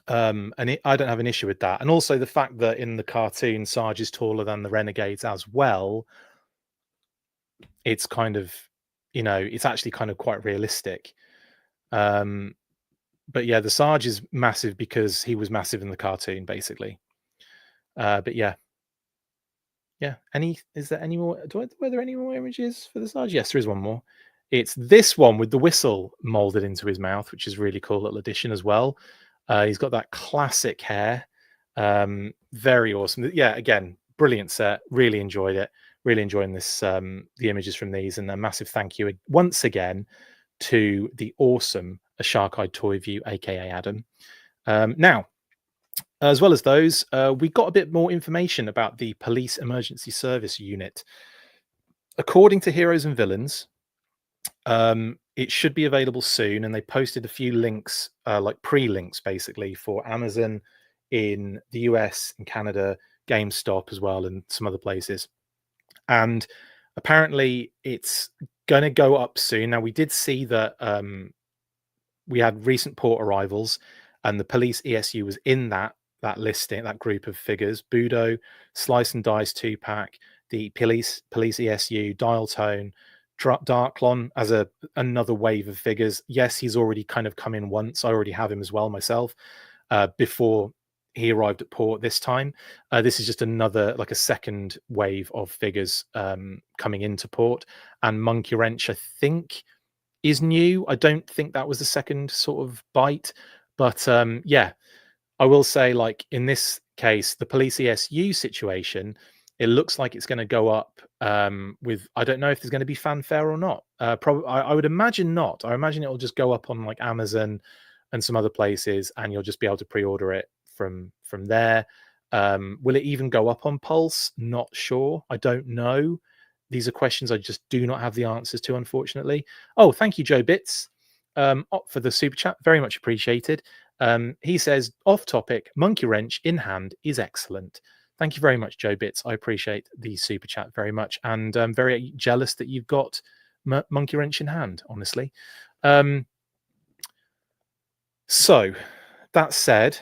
And I don't have an issue with that. And also the fact that in the cartoon, Sarge is taller than the Renegades as well. It's kind of, it's actually kind of quite realistic. But yeah, the Sarge is massive because he was massive in the cartoon, basically. But yeah. Is there any more? Were there any more images for the Sarge? Yes, there is one more. It's this one with the whistle molded into his mouth, which is really cool little addition as well. He's got that classic hair. Very awesome. Yeah, again, brilliant set. Really enjoyed it. Really enjoying this, the images from these, and a massive thank you once again to the awesome A Shark-Eyed Toy View, aka Adam. Now, as well as those, we got a bit more information about the Police Emergency Service Unit. According to Heroes and Villains, it should be available soon, and they posted a few links, like pre-links basically, for Amazon in the US and Canada, GameStop as well, and some other places. And apparently it's going to go up soon. Now, we did see that we had recent port arrivals, and the Police ESU was in that listing, that group of figures. Budo, Slice and Dice 2-pack, the Police ESU, Dial Tone, Darklon as another wave of figures. Yes, he's already kind of come in once. I already have him as well myself before he arrived at port this time. This is just another, like a second wave of figures coming into port. And Monkey Wrench, I think, is new. I don't think that was the second sort of bite. But yeah, I will say, like in this case, the Police ESU situation, it looks like it's going to go up with, I don't know if there's going to be fanfare or not. Probably, I would imagine not. I imagine it will just go up on like Amazon and some other places, and you'll just be able to pre-order it from there. Will it even go up on Pulse? Not sure. I don't know. These are questions I just do not have the answers to, unfortunately. Oh, thank you, Joe Bits, for the super chat. Very much appreciated. He says, off topic, Monkey Wrench in hand is excellent. Thank you very much, Joe Bits. I appreciate the super chat very much, and I'm very jealous that you've got Monkey Wrench in hand, honestly. So, that said,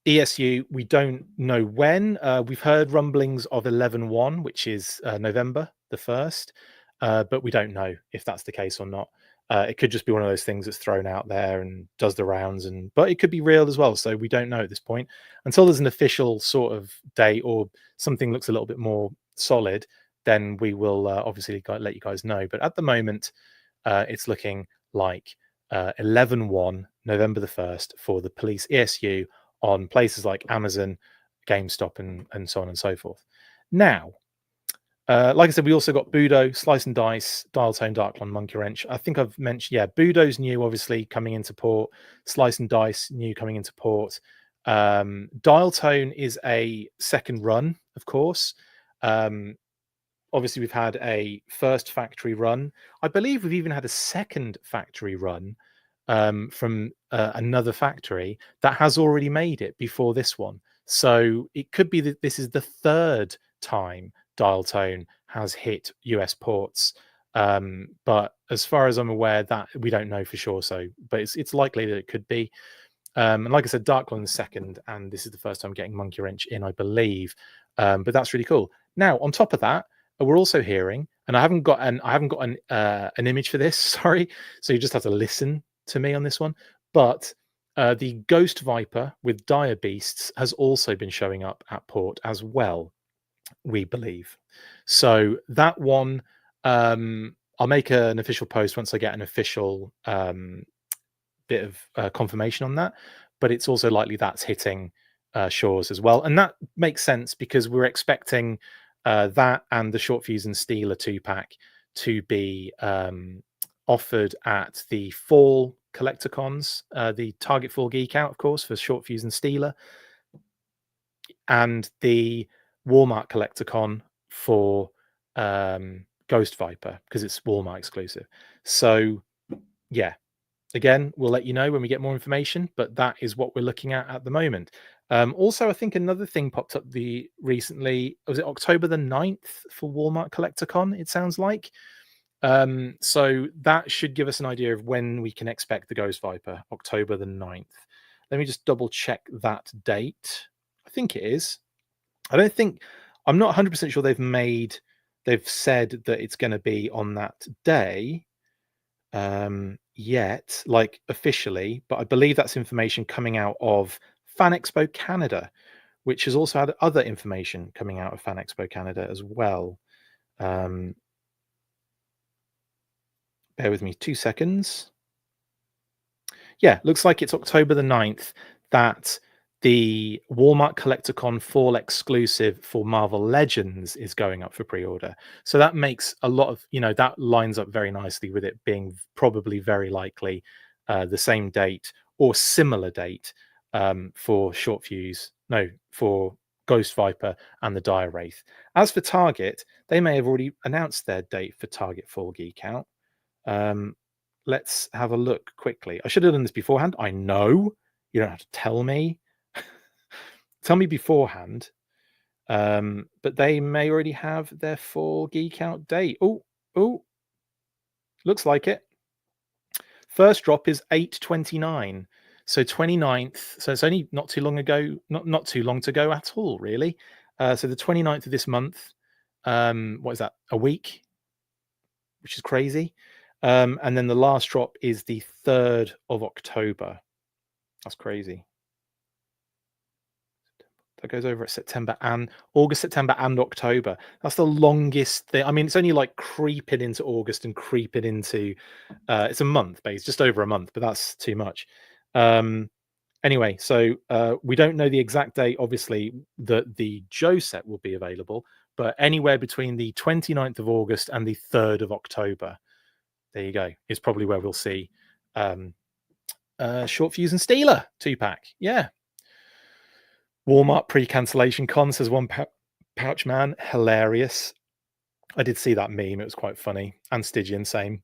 ESU, we don't know when. We've heard rumblings of 11/1, which is November the 1st, but we don't know if that's the case or not. It could just be one of those things that's thrown out there and does the rounds, but it could be real as well. So we don't know at this point until there's an official sort of date or something looks a little bit more solid. Then we will obviously let you guys know. But at the moment, it's looking like 11/1, November the 1st, for the Police ESU on places like Amazon, GameStop, and so on and so forth. Now, like I said, we also got Budo, Slice and Dice, Dial Tone, Darklon, Monkey Wrench. I think I've mentioned, yeah, Budo's new, obviously, coming into port. Slice and Dice, new, coming into port. Dial Tone is a second run, of course. Obviously, we've had a first factory run. I believe we've even had a second factory run from another factory that has already made it before this one. So it could be that this is the third time Dial Tone has hit US ports. But as far as I'm aware, that we don't know for sure. So, but it's likely that it could be. And like I said, Dark One the second, and this is the first time getting Monkey Wrench in, I believe. But that's really cool. Now, on top of that, we're also hearing, and I haven't got an image for this. Sorry, so you just have to listen to me on this one. But the Ghost Viper with Dire Beasts has also been showing up at port as well, we believe. So that one, I'll make an official post once I get an official bit of confirmation on that. But it's also likely that's hitting shores as well, and that makes sense because we're expecting that and the Short Fuse and Steeler 2-pack to be offered at the fall collecticons, the Target Fall Geek Out, of course, for Short Fuse and Steeler, and the Walmart collecticon for Ghost Viper because it's Walmart exclusive. So yeah, again, we'll let you know when we get more information, but that is what we're looking at the moment. Also, I think another thing popped up recently. Was it October the 9th for Walmart Collecticon? It sounds like. So that should give us an idea of when we can expect the Ghost Viper, October the 9th. Let me just double check that date. I think it is. I'm not 100% sure they've said that it's going to be on that day yet, like officially, but I believe that's information coming out of Fan Expo Canada, which has also had other information coming out of Fan Expo Canada as well. Bear with me 2 seconds. Yeah, looks like it's October the 9th that the Walmart Collecticon Fall exclusive for Marvel Legends is going up for pre-order. So that makes a lot of, that lines up very nicely with it being probably very likely the same date or similar date for for Ghost Viper and the Dire Wraith. As for Target, they may have already announced their date for Target Fall Geek Out. Let's have a look quickly. I should have done this beforehand. I know you don't have to tell me. Tell me beforehand. But they may already have their Fall Geek Out date. Oh, looks like it. First drop is 8/29. So 29th. So it's only not too long ago, not too long to go at all, really. So the 29th of this month. What is that? A week, which is crazy. And then the last drop is the 3rd of October. That's crazy. That goes over at August, September, and October. That's the longest thing. I mean, it's only like creeping into August and creeping into it's a month, but it's just over a month, but that's too much. Anyway, so we don't know the exact date, obviously, that the Joe set will be available, but anywhere between the 29th of August and the 3rd of October. There you go. Is probably where we'll see Short Fuse and Steeler 2-pack. Yeah. Walmart pre-cancellation con, says one pouch man. Hilarious. I did see that meme. It was quite funny. And Stygian, same.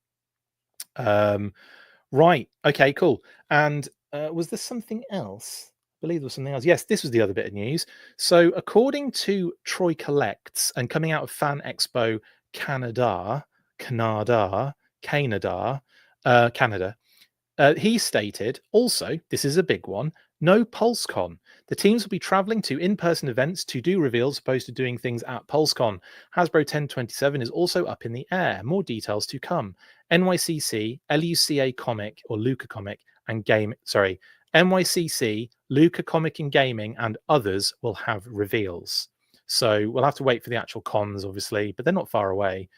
Right. Okay, cool. And was there something else? I believe there was something else. Yes, this was the other bit of news. So according to Troy Collects and coming out of Fan Expo Canada, he stated, also, this is a big one, no PulseCon. The teams will be traveling to in-person events to do reveals opposed to doing things at PulseCon. Hasbro 1027 is also up in the air. More details to come. NYCC, LUCA Comic or Luca Comic and NYCC, Luca Comic and Gaming and others will have reveals. So we'll have to wait for the actual cons, obviously, but they're not far away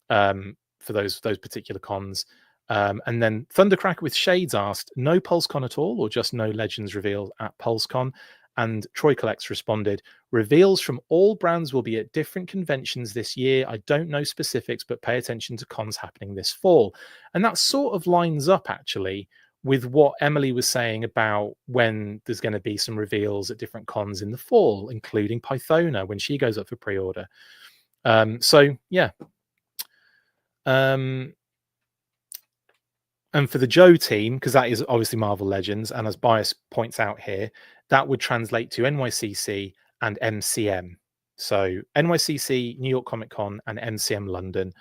for those particular cons. And then Thundercracker with Shades asked, no PulseCon at all, or just no Legends reveal at PulseCon? And Troy Collects responded, reveals from all brands will be at different conventions this year. I don't know specifics, but pay attention to cons happening this fall. And that sort of lines up, actually, with what Emily was saying about when there's going to be some reveals at different cons in the fall, including Pythona when she goes up for pre-order. So, yeah. And for the Joe team, because that is obviously Marvel Legends, and as Bias points out here, that would translate to NYCC and MCM. So NYCC, New York Comic Con, and MCM London.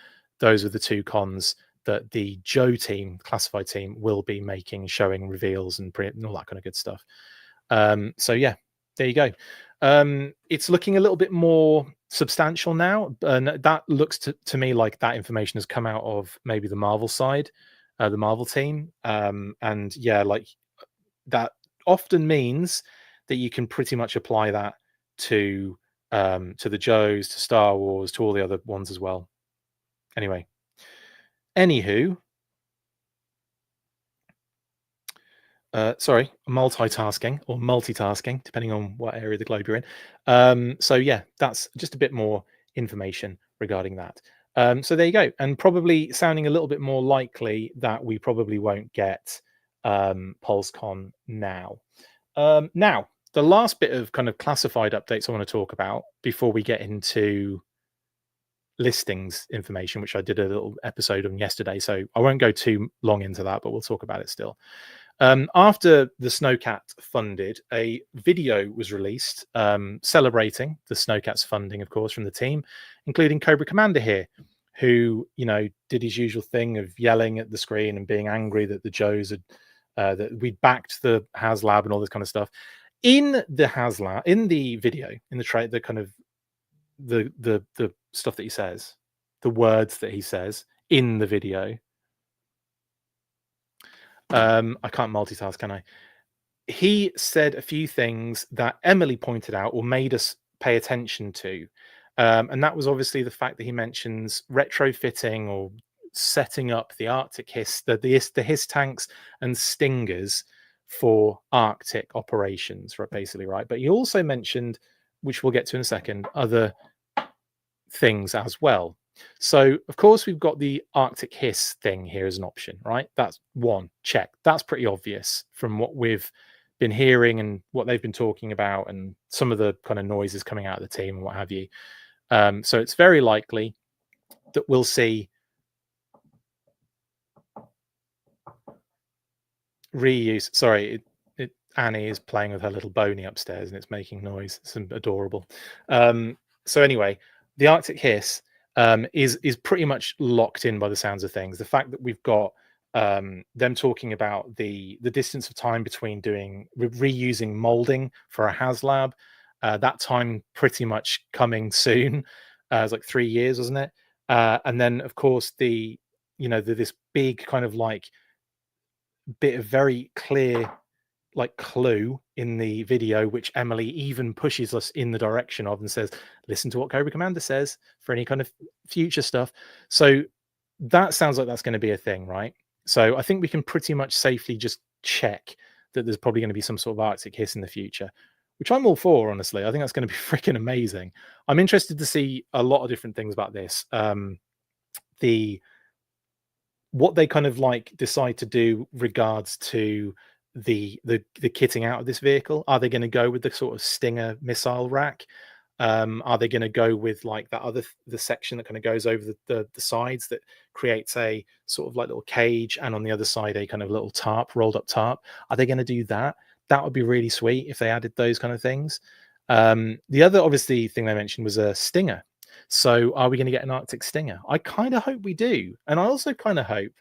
those are the two cons that the Joe team, classified team, will be making, showing reveals and print and all that kind of good stuff. So yeah, there you go. It's looking a little bit more substantial now, and that looks to me like that information has come out of maybe the Marvel side, the Marvel team. And yeah, like that often means that you can pretty much apply that to the Joes, to Star Wars, to all the other ones as well. Anyway, anywho, sorry, multitasking or multitasking, depending on what area of the globe you're in. So yeah, that's just a bit more information regarding that. So there you go, and probably sounding a little bit more likely that we probably won't get PulseCon now. Now, the last bit of kind of classified updates I want to talk about before we get into listings information, which I did a little episode on yesterday, so I won't go too long into that, but we'll talk about it still. After the Snowcat funded, a video was released celebrating the Snowcat's funding, of course, from the team, including Cobra Commander here, who, you know, did his usual thing of yelling at the screen and being angry that the Joes had that we backed the HasLab and all this kind of stuff. In the HasLab, in the video, in the the kind of the stuff that he says, the words that he says in the video. I can't multitask, can I? He said a few things that Emily pointed out or made us pay attention to. And that was obviously the fact that he mentions retrofitting or setting up the Arctic HISS, the HISS tanks and stingers for Arctic operations, right? Basically, right. But he also mentioned, which we'll get to in a second, other things as well. So, of course, we've got the Arctic HISS thing here as an option, right? That's one, check. That's pretty obvious from what we've been hearing and what they've been talking about and some of the kind of noises coming out of the team and what have you. So it's very likely that we'll see reuse. Sorry, Annie is playing with her little Boney upstairs and it's making noise. It's adorable. So anyway, the Arctic HISS is pretty much locked in by the sounds of things. The fact that we've got them talking about the distance of time between doing reusing molding for a HasLab, that time pretty much coming soon. It's like 3 years, wasn't it? And then of course this big kind of like bit of very clear like clue in the video, which Emily even pushes us in the direction of and says, listen to what Cobra Commander says for any kind of future stuff. So that sounds like that's going to be a thing, right? So I think we can pretty much safely just check that there's probably going to be some sort of Arctic HISS in the future, which I'm all for, honestly. I think that's going to be freaking amazing. I'm interested to see a lot of different things about this. What they kind of like decide to do regards to the kitting out of this vehicle. Are they going to go with the sort of Stinger missile rack? Are they going to go with like that the section that kind of goes over the sides that creates a sort of like little cage, and on the other side a kind of little tarp, rolled up tarp? Are they going to do that? That would be really sweet if they added those kind of things. The other obviously thing they mentioned was a Stinger. So are we going to get an Arctic Stinger? I kind of hope we do, and I also kind of hope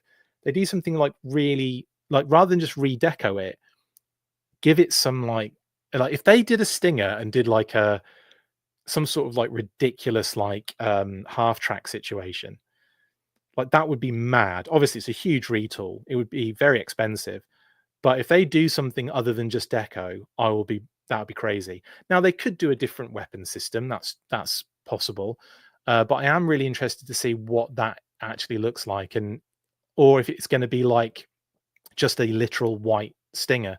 they do something like really, like, rather than just redeco it, give it some like if they did a Stinger and did like some sort of like ridiculous like half track situation, like that would be mad. Obviously it's a huge retool, it would be very expensive, but if they do something other than just deco, that would be crazy. Now they could do a different weapon system, that's possible, but I am really interested to see what that actually looks like, and or if it's going to be like just a literal white Stinger,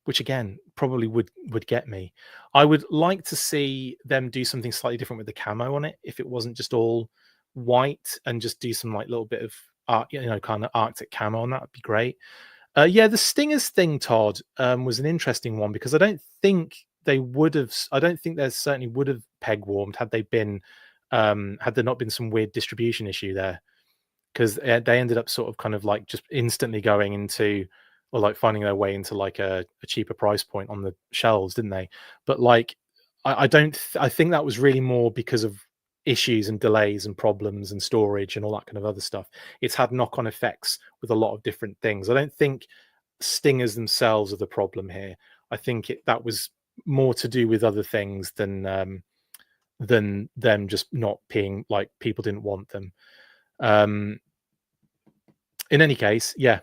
which again probably would get me. I would like to see them do something slightly different with the camo on it, if it wasn't just all white, and just do some like little bit of kind of Arctic camo on that would be great. Yeah, the Stingers thing, Todd, was an interesting one, because I don't think they would have. I don't think there certainly would have peg warmed had they been had there not been some weird distribution issue there, because they ended up sort of kind of like just instantly going into, or like finding their way into like a cheaper price point on the shelves, didn't they? But like I don't I think that was really more because of issues and delays and problems and storage and all that kind of other stuff. It's had knock-on effects with a lot of different things. I don't think stingers themselves are the problem here. I think that was more to do with other things than them just not being like people didn't want them. In any case, yeah.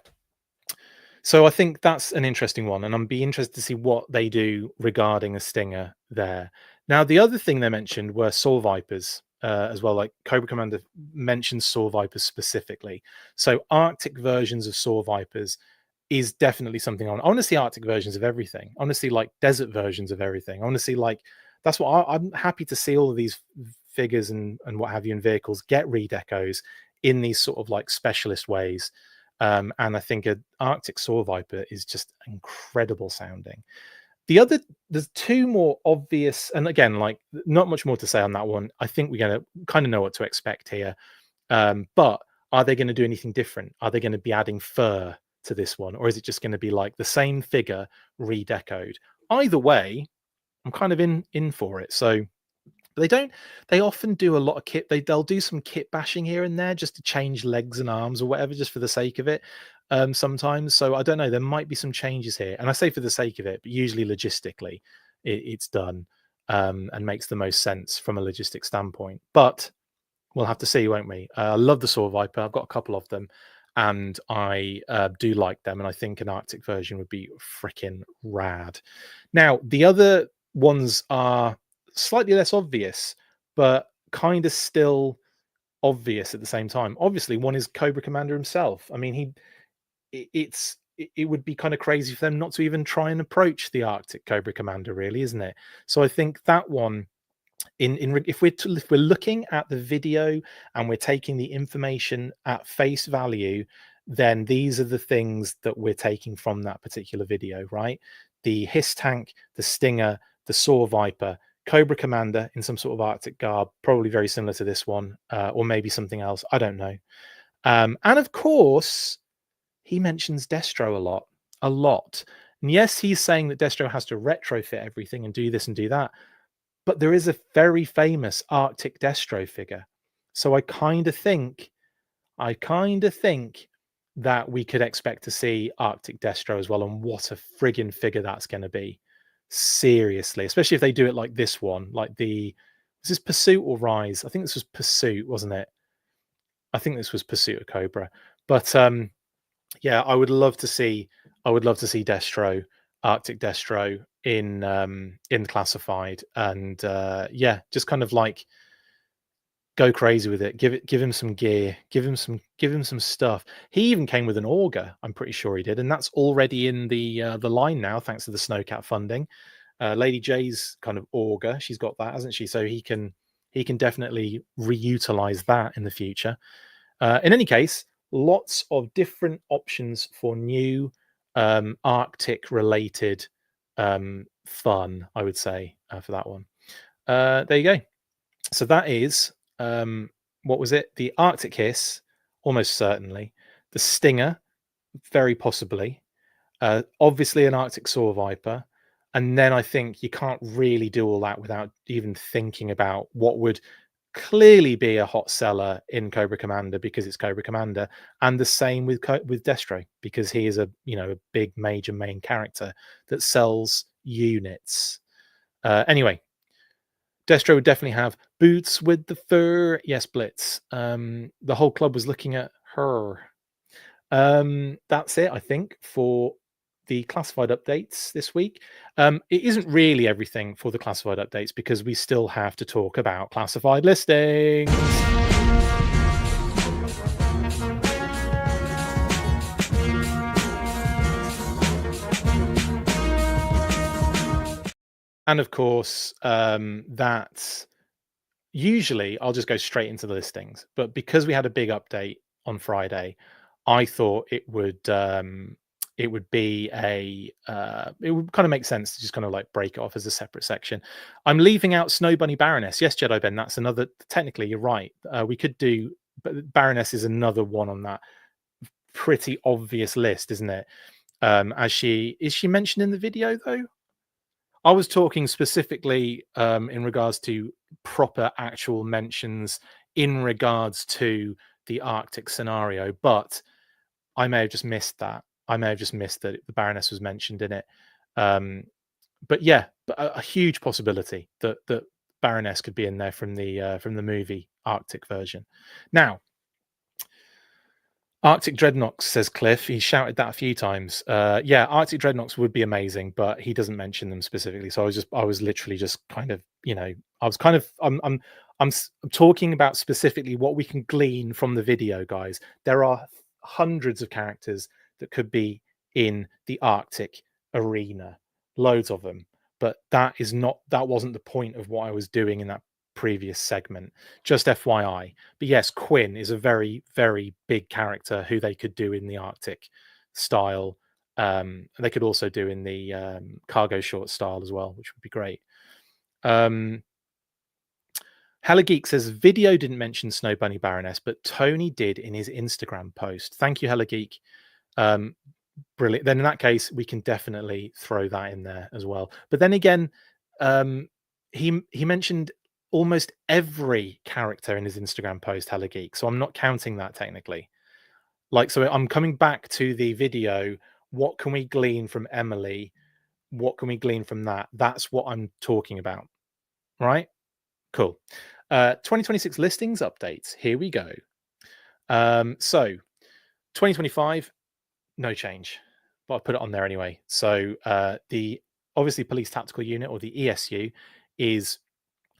So I think that's an interesting one, and I'm be interested to see what they do regarding a stinger there. Now, the other thing they mentioned were saw vipers as well. Like Cobra Commander mentioned saw vipers specifically. So Arctic versions of saw vipers is definitely something I want to see. Arctic versions of everything. I want to see like desert versions of everything. I want to see like that's what I'm happy to see all of these figures and what have you in vehicles get redecos in these sort of like specialist ways. And I think an Arctic Saw Viper is just incredible sounding. There's two more obvious, and again, like not much more to say on that one. I think we're going to kind of know what to expect here. But are they going to do anything different? Are they going to be adding fur to this one? Or is it just going to be like the same figure redecoed? Either way, I'm kind of in for it. So they often do a lot of kit. They'll do some kit bashing here and there just to change legs and arms or whatever, just for the sake of it. Sometimes, so I don't know. There might be some changes here, and I say for the sake of it, but usually logistically, it's done and makes the most sense from a logistic standpoint. But we'll have to see, won't we? I love the Saw Viper. I've got a couple of them, and I do like them. And I think an Arctic version would be freaking rad. Now, the other ones are slightly less obvious, but kind of still obvious at the same time. Obviously, one is Cobra Commander himself. I mean, it would be kind of crazy for them not to even try and approach the Arctic Cobra Commander, really, isn't it? So I think that one, if we're looking at the video and we're taking the information at face value, then these are the things that we're taking from that particular video, right? The Hiss tank, the Stinger, the Saw Viper, Cobra Commander in some sort of Arctic garb, probably very similar to this one, or maybe something else. I don't know. And of course, he mentions Destro a lot. And yes, he's saying that Destro has to retrofit everything and do this and do that. But there is a very famous Arctic Destro figure. So I kind of think that we could expect to see Arctic Destro as well. And what a friggin' figure that's going to be. Seriously, especially if they do it like this one, like was this Pursuit or Rise? I think this was Pursuit, wasn't it? I think this was Pursuit of Cobra. But yeah, I would love to see Destro, Arctic Destro in classified, and yeah, just kind of like go crazy with it. Give him some gear, give him some stuff. He even came with an auger, I'm pretty sure he did, and that's already in the line now, thanks to the Snowcat funding. Lady J's kind of auger, she's got that, hasn't she? So he can definitely reutilize that in the future. In any case, lots of different options for new Arctic related fun, I would say, for that one. There you go. So that is what was it? The Arctic Hiss, almost certainly. The Stinger, very possibly. Obviously an Arctic Saw Viper. And then I think you can't really do all that without even thinking about what would clearly be a hot seller in Cobra Commander, because it's Cobra Commander, and the same with Destro, because he is a big major main character that sells units. Anyway, Destro would definitely have boots with the fur. Yes, Blitz. The whole club was looking at her. That's it, I think, for the classified updates this week. It isn't really everything for the classified updates, because we still have to talk about classified listings. And of course, that usually I'll just go straight into the listings, but because we had a big update on Friday, I thought it would be it would kind of make sense to just kind of like break it off as a separate section. I'm leaving out Snow Bunny Baroness. Yes, Jedi Ben, that's another. Technically, you're right. We could do, but Baroness is another one on that pretty obvious list, isn't it? Is she mentioned in the video though? I was talking specifically in regards to proper actual mentions in regards to the Arctic scenario, but I may have just missed that. I may have just missed that the Baroness was mentioned in it. Um, but yeah, but a huge possibility that Baroness could be in there from the movie Arctic version. Now, Arctic Dreadnoks, says Cliff. He shouted that a few times. Yeah, Arctic Dreadnoks would be amazing, but he doesn't mention them specifically. So I was literally just kind of, I was kind of, I'm talking about specifically what we can glean from the video, guys. There are hundreds of characters that could be in the Arctic arena, loads of them. But that wasn't the point of what I was doing in that previous segment. Just FYI. But yes, Quinn is a very, very big character who they could do in the Arctic style. They could also do in the cargo short style as well, which would be great. Hella Geek says video didn't mention Snow Bunny Baroness, but Tony did in his Instagram post. Thank you, Hella Geek. Brilliant. Then in that case, we can definitely throw that in there as well. But then again, he mentioned almost every character in his Instagram post, Hella Geek. So I'm not counting that technically. So I'm coming back to the video. What can we glean from Emily? What can we glean from that? That's what I'm talking about. Right? Cool. 2026 listings updates. Here we go. So 2025, no change, but I put it on there anyway. So the obviously Police Tactical Unit, or the ESU, is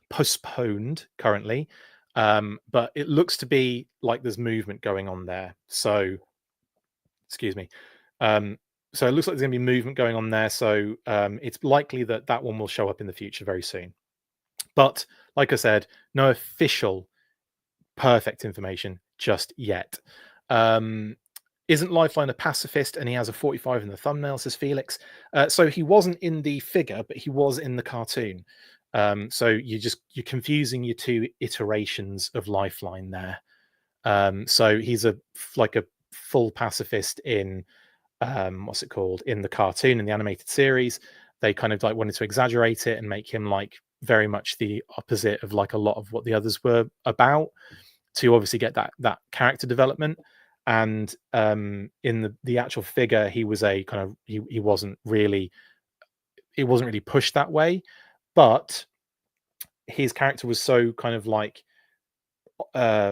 postponed currently, but it looks to be like there's movement going on there. So, excuse me. So it looks like there's going to be movement going on there. So it's likely that that one will show up in the future very soon. But like I said, no official perfect information just yet. Isn't Lifeline a pacifist? And he has a 45 in the thumbnail, says Felix. So he wasn't in the figure, but he was in the cartoon. So you're confusing your two iterations of Lifeline there. So he's a full pacifist in what's it called, in the cartoon, in the animated series. They kind of wanted to exaggerate it and make him very much the opposite of a lot of what the others were about, to obviously get that character development. And in the actual figure, he was a kind of he wasn't really pushed that way, but his character was so kind of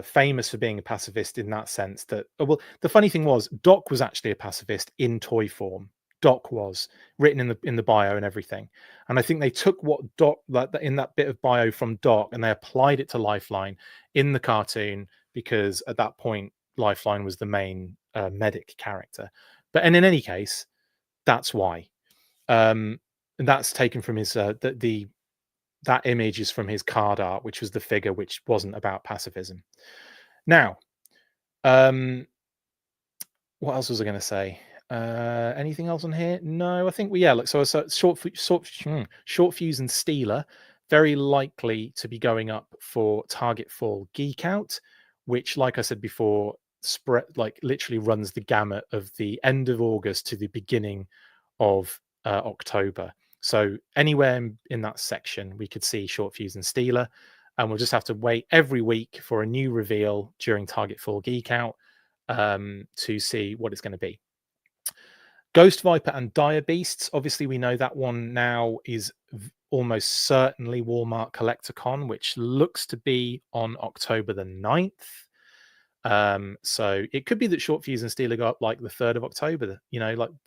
famous for being a pacifist in that sense that the funny thing was Doc was actually a pacifist in toy form. Doc was written in the bio and everything, and I think they took what Doc in that bit of bio from Doc and they applied it to Lifeline in the cartoon, because at that point Lifeline was the main medic character. But in any case, that's why, and that's taken from his that image is from his card art, which was the figure which wasn't about pacifism. Now, what else was I going to say? Anything else on here? No, I think short fuse and Stealer very likely to be going up for Target Fall Geek Out, which, like I said before, literally runs the gamut of the end of August to the beginning of October. So anywhere in that section, we could see Short Fuse and Stealer, and we'll just have to wait every week for a new reveal during Target Fall Geek Out to see what it's going to be. Ghost Viper and Dire Beasts. Obviously, we know that one now is almost certainly Walmart CollectorCon, which looks to be on October the 9th. So it could be that Short Fuse and Stealer go up the 3rd of October,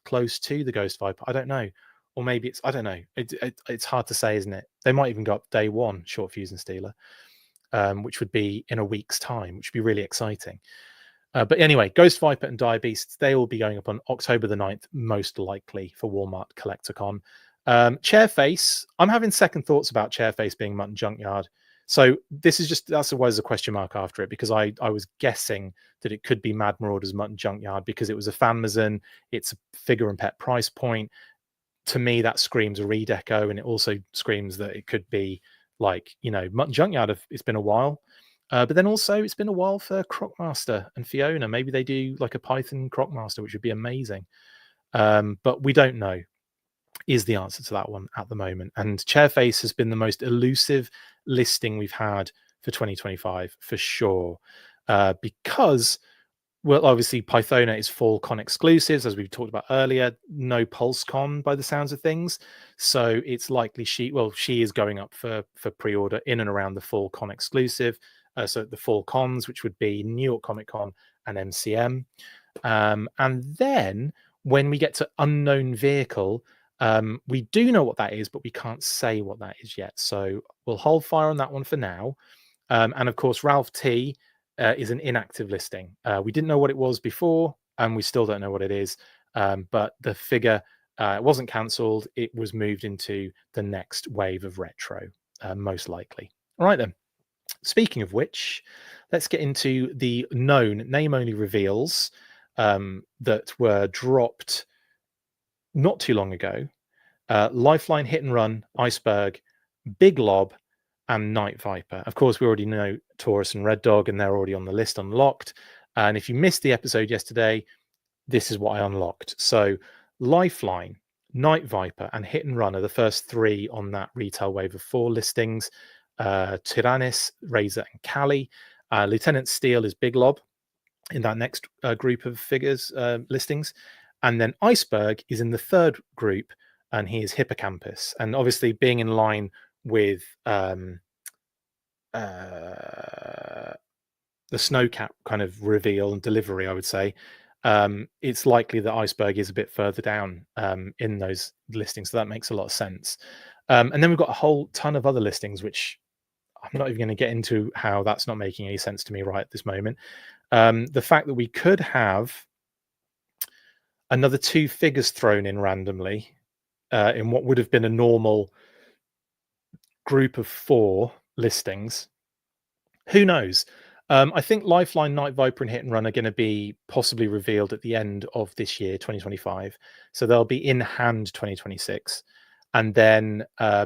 close to the Ghost Viper. I don't know. Or maybe I don't know. It's hard to say, isn't it? They might even go up day one, Short Fuse and Stealer, which would be in a week's time, which would be really exciting. But anyway, Ghost Viper and Dire Beasts, they will be going up on October the 9th, most likely, for Walmart CollectorCon. Chairface, I'm having second thoughts about Chairface being Mutton Junkyard. So that's always a question mark after it, because I was guessing that it could be Mad Marauder's Mutton Junkyard because it was a Fanmazon, it's a figure and pet price point. To me, that screams a redeco, and it also screams that it could be Mutton Junkyard. It's been a while. But then also it's been a while for Crocmaster and Fiona. Maybe they do a Python Crocmaster, which would be amazing. But we don't know. is the answer to that one at the moment. And Chairface has been the most elusive listing we've had for 2025 for sure, because, well, obviously Pythona is fall con exclusives, as we've talked about earlier. No PulseCon by the sounds of things, so it's likely she is going up for pre-order in and around the fall con exclusive. So the fall cons, which would be New York Comic Con and MCM, and then when we get to unknown vehicle, we do know what that is, but we can't say what that is yet. So we'll hold fire on that one for now. And of course, Ralph T is an inactive listing. We didn't know what it was before, and we still don't know what it is. But the figure wasn't cancelled. It was moved into the next wave of retro, most likely. All right, then. Speaking of which, let's get into the known name-only reveals that were dropped not too long ago. Lifeline, Hit and Run, Iceberg, Big Lob, and Night Viper. Of course, we already know Taurus and Red Dog, and they're already on the list unlocked. And if you missed the episode yesterday, this is what I unlocked. So Lifeline, Night Viper, and Hit and Run are the first three on that retail wave of 4 listings. Tyrannus, Razor, and Cali. Lieutenant Steel is Big Lob in that next group of figures listings. And then Iceberg is in the third group, and he is Hippocampus. And obviously being in line with the Snowcap kind of reveal and delivery, I would say, it's likely that Iceberg is a bit further down in those listings. So that makes a lot of sense. And then we've got a whole ton of other listings, which I'm not even going to get into how that's not making any sense to me right at this moment. The fact that we could have another 2 figures thrown in randomly in what would have been a normal group of 4 listings. Who knows? I think Lifeline, Night Viper, and Hit and Run are going to be possibly revealed at the end of this year, 2025. So they'll be in hand 2026. And then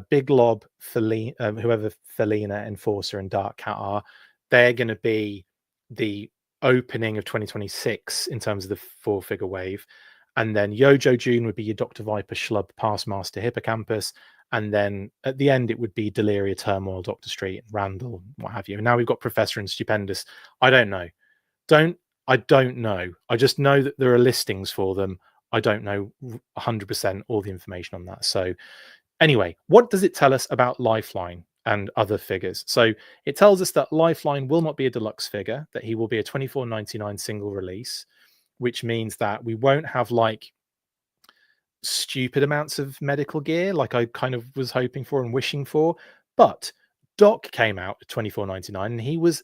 Big Lob, whoever Felina, Enforcer, and Dark Cat are, they're going to be the opening of 2026 in terms of the 4-figure wave. And then Yojo June would be your Dr. Viper, Schlub, Passmaster, Hippocampus. And then at the end, it would be Deliria, Turmoil, Dr. Street, Randall, what have you. And now we've got Professor and Stupendous. I don't know. I don't know. I just know that there are listings for them. I don't know 100% all the information on that. So anyway, what does it tell us about Lifeline and other figures? So it tells us that Lifeline will not be a deluxe figure, that he will be a $24.99 single release, which means that we won't have like stupid amounts of medical gear like I kind of was hoping for and wishing for. But Doc came out at $24.99 and he was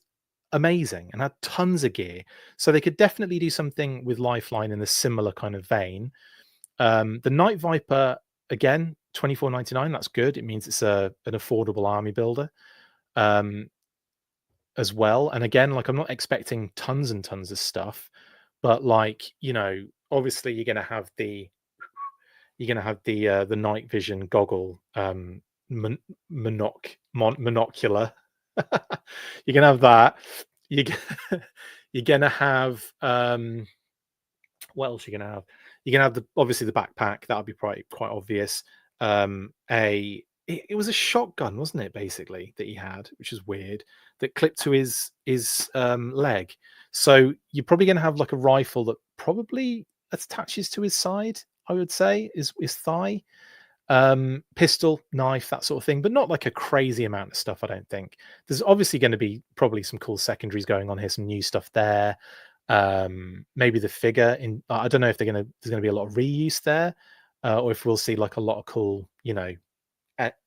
amazing and had tons of gear. So they could definitely do something with Lifeline in a similar kind of vein. The Night Viper, again, $24.99. That's good. It means it's an affordable army builder as well. And again, like I'm not expecting tons and tons of stuff, but like, you know, obviously you're going to have the night vision goggle monocular. You're gonna have that. You're gonna have what else you're gonna have? You're gonna have obviously the backpack. That'll be quite obvious. It was a shotgun, wasn't it? Basically that he had, which is weird. That clipped to his leg. So you're probably gonna have like a rifle that probably attaches to his side. I would say is thigh, pistol, knife, that sort of thing, but not like a crazy amount of stuff. I don't think there's obviously going to be probably some cool secondaries going on here, some new stuff there. Maybe the figure in. I don't know if there's going to be a lot of reuse there, or if we'll see like a lot of cool, you know,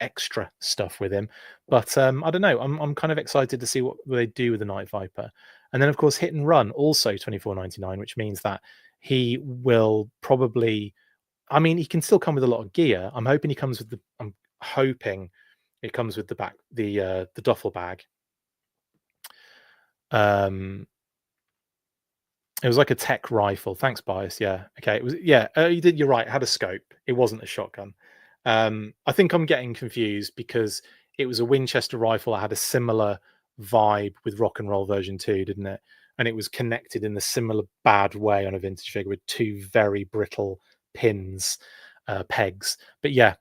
extra stuff with him. But I don't know. I'm kind of excited to see what they do with the Night Viper, and then of course Hit and Run also $24.99, which means that he will probably. I mean, he can still come with a lot of gear. I'm hoping it comes with the back, the duffel bag. It was like a tech rifle. Thanks, Bias. Yeah. Okay. It was. Yeah. You're right. It had a scope. It wasn't a shotgun. I think I'm getting confused because it was a Winchester rifle that had a similar vibe with Rock and Roll version 2, didn't it? And it was connected in a similar bad way on a vintage figure with 2 very brittle pins. pegs. But yeah,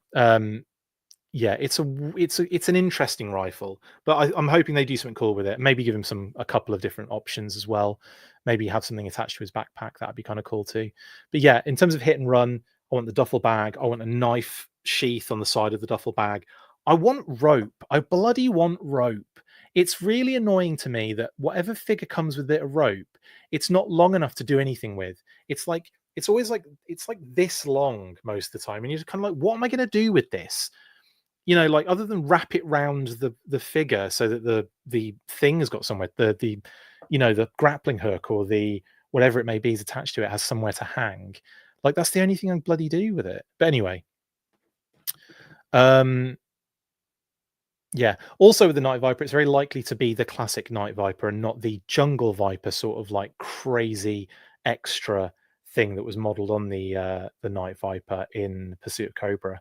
yeah, it's an interesting rifle, but I'm hoping they do something cool with it. Maybe give him a couple of different options as well. Maybe have something attached to his backpack. That'd be kind of cool too. But yeah, in terms of hit and run, I want the duffel bag. I want a knife sheath on the side of the duffel bag. I want rope. I bloody want rope. It's really annoying to me that whatever figure comes with a bit of rope, it's not long enough to do anything with. It's like it's always like it's like this long most of the time, and you're just kind of like, what am I going to do with this? Like other than wrap it round the figure so that the thing has got somewhere, the grappling hook or the whatever it may be is attached to it has somewhere to hang. Like that's the only thing I bloody do with it. But anyway, um, yeah. Also with the Night Viper, it's very likely to be the classic Night Viper and not the Jungle Viper sort of like crazy extra thing that was modeled on the Night Viper in Pursuit of Cobra.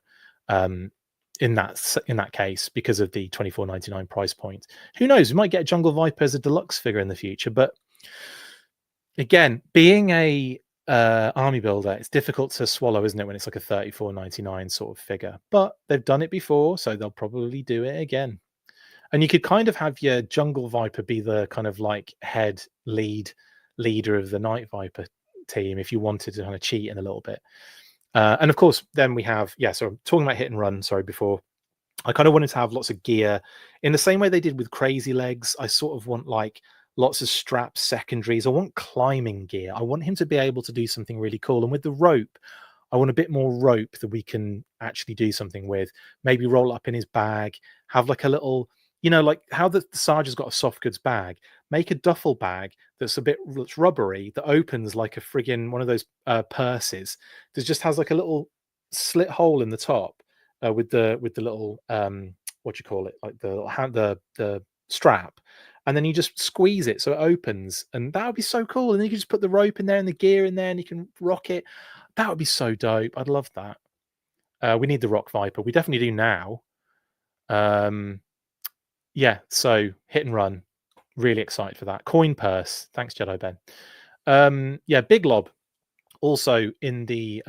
In that case, because of the $24.99 price point. Who knows? We might get a Jungle Viper as a deluxe figure in the future. But again, being a army builder, it's difficult to swallow, isn't it, when it's like a $34.99 sort of figure? But they've done it before, so they'll probably do it again. And you could kind of have your Jungle Viper be the kind of like leader of the Night Viper team if you wanted to kind of cheat in a little bit. And of course, then we have, so I'm talking about hit and run, sorry, before. I kind of wanted to have lots of gear in the same way they did with Crazy Legs. I sort of want like lots of straps, secondaries. I want climbing gear. I want him to be able to do something really cool. And with the rope, I want a bit more rope that we can actually do something with. Maybe roll up in his bag, have like a little, like how the Sarge's got a soft goods bag. Make a duffel bag that's rubbery that opens like a friggin' one of those purses that just has like a little slit hole in the top. With the little what do you call it, like the strap, and then you just squeeze it so it opens, and that would be so cool. And then you can just put the rope in there and the gear in there, and you can rock it. That would be so dope. I'd love that. We need the Rock Viper. We definitely do now. Yeah. So hit and run. Really excited for that. Coin purse. Thanks, Jedi Ben. Yeah, Big Lob. Also in the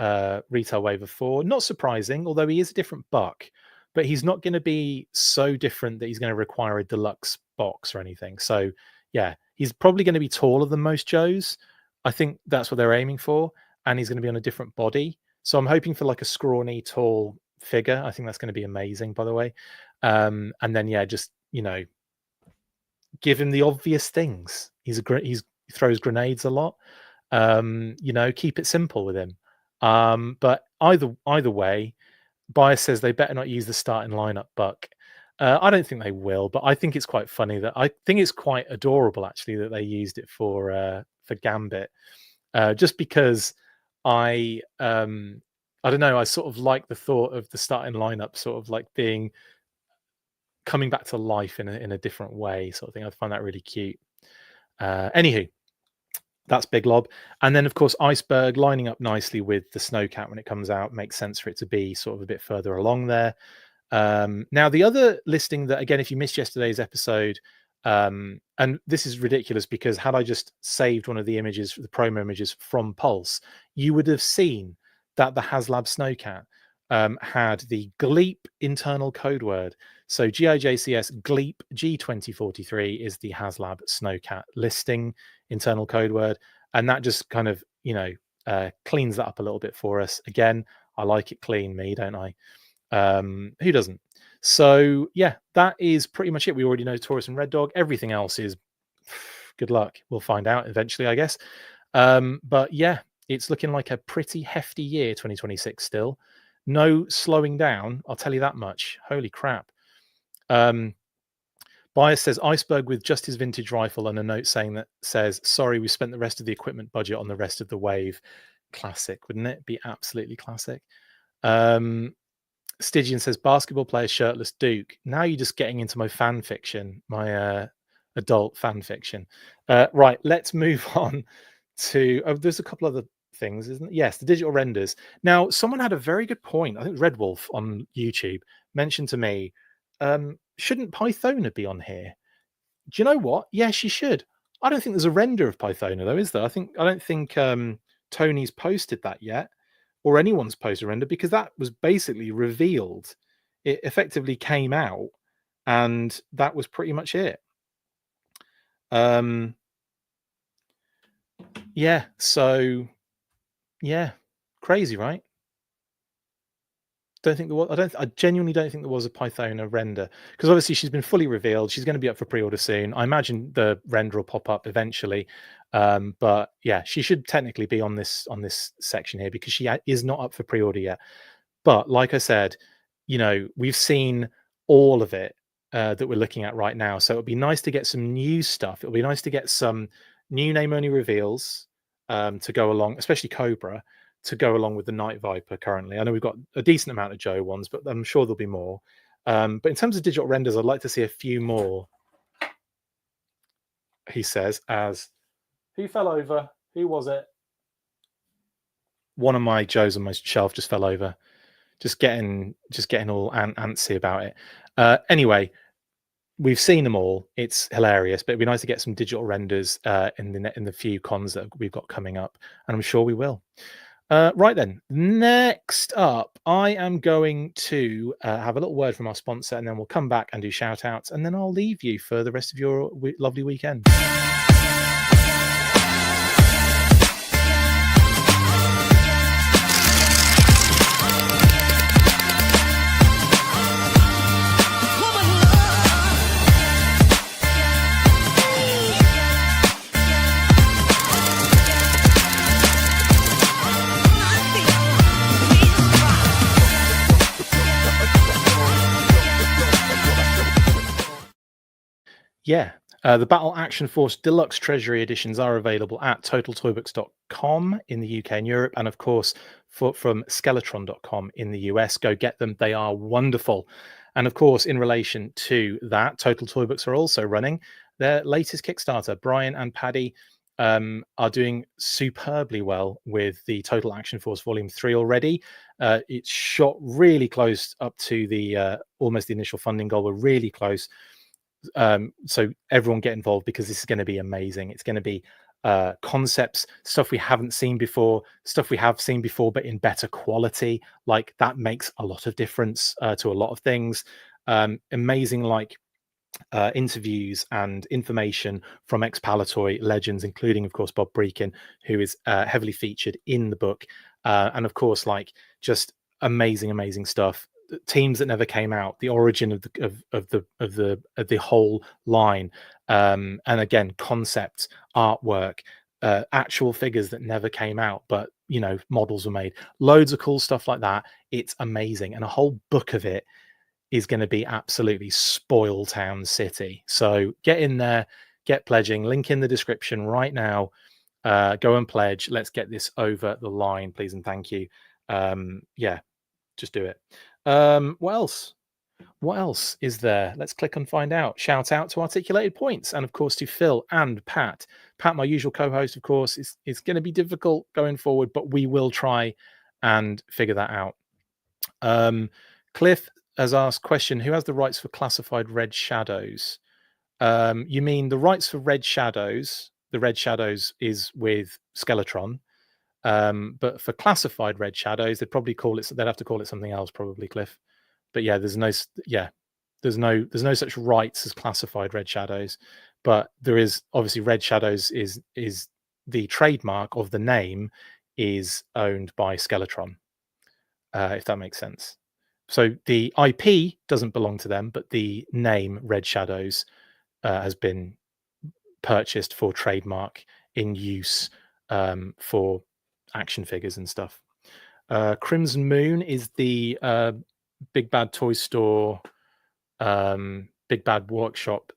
retail wave of 4, not surprising, although he is a different buck, but he's not going to be so different that he's going to require a deluxe box or anything. So yeah, he's probably going to be taller than most Joes. I think that's what they're aiming for, and he's going to be on a different body. So I'm hoping for like a scrawny, tall figure. I think that's going to be amazing, by the way. And then just give him the obvious things. He throws grenades a lot. Keep it simple with him. But either way, Bias says they better not use the starting lineup buck. I don't think they will, but I think it's quite funny I think it's quite adorable actually that they used it for Gambit, just because I don't know, I sort of like the thought of the starting lineup sort of like coming back to life in a different way, sort of thing. I find that really cute. Anywho, that's Big Lob. And then, of course, Iceberg lining up nicely with the Snowcat when it comes out. Makes sense for it to be sort of a bit further along there. Now, the other listing that, again, if you missed yesterday's episode, and this is ridiculous because had I just saved one of the images, the promo images from Pulse, you would have seen that the HasLab Snowcat had the GLEEP internal code word. So GIJCS GLEEP G2043 is the HasLab Snowcat listing internal code word, and that just kind of cleans that up a little bit for us. Again, I like it clean, me, don't I? Who doesn't? So yeah, that is pretty much it. We already know Taurus and Red Dog. Everything else is good luck. We'll find out eventually, I guess. But yeah, it's looking like a pretty hefty year, 2026 still. No slowing down, I'll tell you that much. Holy crap. Bias says Iceberg with just his vintage rifle and a note says, sorry, we spent the rest of the equipment budget on the rest of the wave. Classic, wouldn't it? Be absolutely classic. Stygian says basketball player shirtless Duke. Now you're just getting into my fan fiction, my adult fan fiction. Right, let's move on to there's a couple other things, isn't it? Yes, the digital renders. Now, someone had a very good point. I think Red Wolf on YouTube mentioned to me, shouldn't Pythona be on here? Do you know what? Yes, she should. I don't think there's a render of Pythona though, is there? I don't think Tony's posted that yet. or anyone's post render, because that was basically revealed. It effectively came out, and that was pretty much it. Yeah, so yeah, crazy, right? Don't think there was. I genuinely don't think there was a Pythona render, because obviously she's been fully revealed. She's going to be up for pre-order soon. I imagine the render will pop up eventually, but yeah, she should technically be on this section here, because she is not up for pre-order yet. But like I said, we've seen all of it that we're looking at right now. So it'll be nice to get some new stuff. It'll be nice to get some new name only reveals to go along, especially Cobra, to go along with the Night Viper currently. I know we've got a decent amount of Joe ones, but I'm sure there'll be more. But in terms of digital renders, I'd like to see a few more, he says, as who fell over? Who was it? One of my Joes on my shelf just fell over. Just getting all antsy about it. Anyway, we've seen them all. It's hilarious, but it'd be nice to get some digital renders in the few cons that we've got coming up, and I'm sure we will. Right then, next up, I am going to have a little word from our sponsor, and then we'll come back and do shout outs, and then I'll leave you for the rest of your lovely weekend. Yeah, the Battle Action Force Deluxe Treasury Editions are available at TotalToyBooks.com in the UK and Europe, and of course from Skeletron.com in the US. Go get them; they are wonderful. And of course, in relation to that, Total Toy Books are also running their latest Kickstarter. Brian and Paddy are doing superbly well with the Total Action Force Volume 3 already. It's shot really close up to the almost the initial funding goal. We're really close. So everyone get involved, because this is going to be amazing. It's going to be concepts, stuff we haven't seen before, stuff we have seen before, but in better quality. Like, that makes a lot of difference to a lot of things. Amazing, like interviews and information from ex-Palatoy legends, including, of course, Bob Breakin, who is heavily featured in the book, and of course, like, just amazing stuff. Teams that never came out, the origin of the whole line, and again, concepts, artwork, actual figures that never came out, but models were made. Loads of cool stuff like that. It's amazing, and a whole book of it is going to be absolutely Spoil Town City. So get in there, get pledging. Link in the description right now. Go and pledge. Let's get this over the line, please and thank you. Yeah, just do it. What else? What else is there? Let's click and find out. Shout out to Articulated Points, and of course to Phil and Pat. Pat, my usual co-host, of course, is going to be difficult going forward, but we will try and figure that out. Cliff has asked question: who has the rights for classified Red Shadows? You mean the rights for Red Shadows? The Red Shadows is with Skeletron. But for classified Red Shadows, they'd probably call it. They'd have to call it something else, probably, Cliff. But yeah, there's no such rights as classified Red Shadows. But there is obviously Red Shadows is the trademark of the name is owned by Skeletron, if that makes sense. So the IP doesn't belong to them, but the name Red Shadows has been purchased for trademark in use for action figures and stuff. Crimson Moon is the Big Bad Toy Store, Big Bad Workshop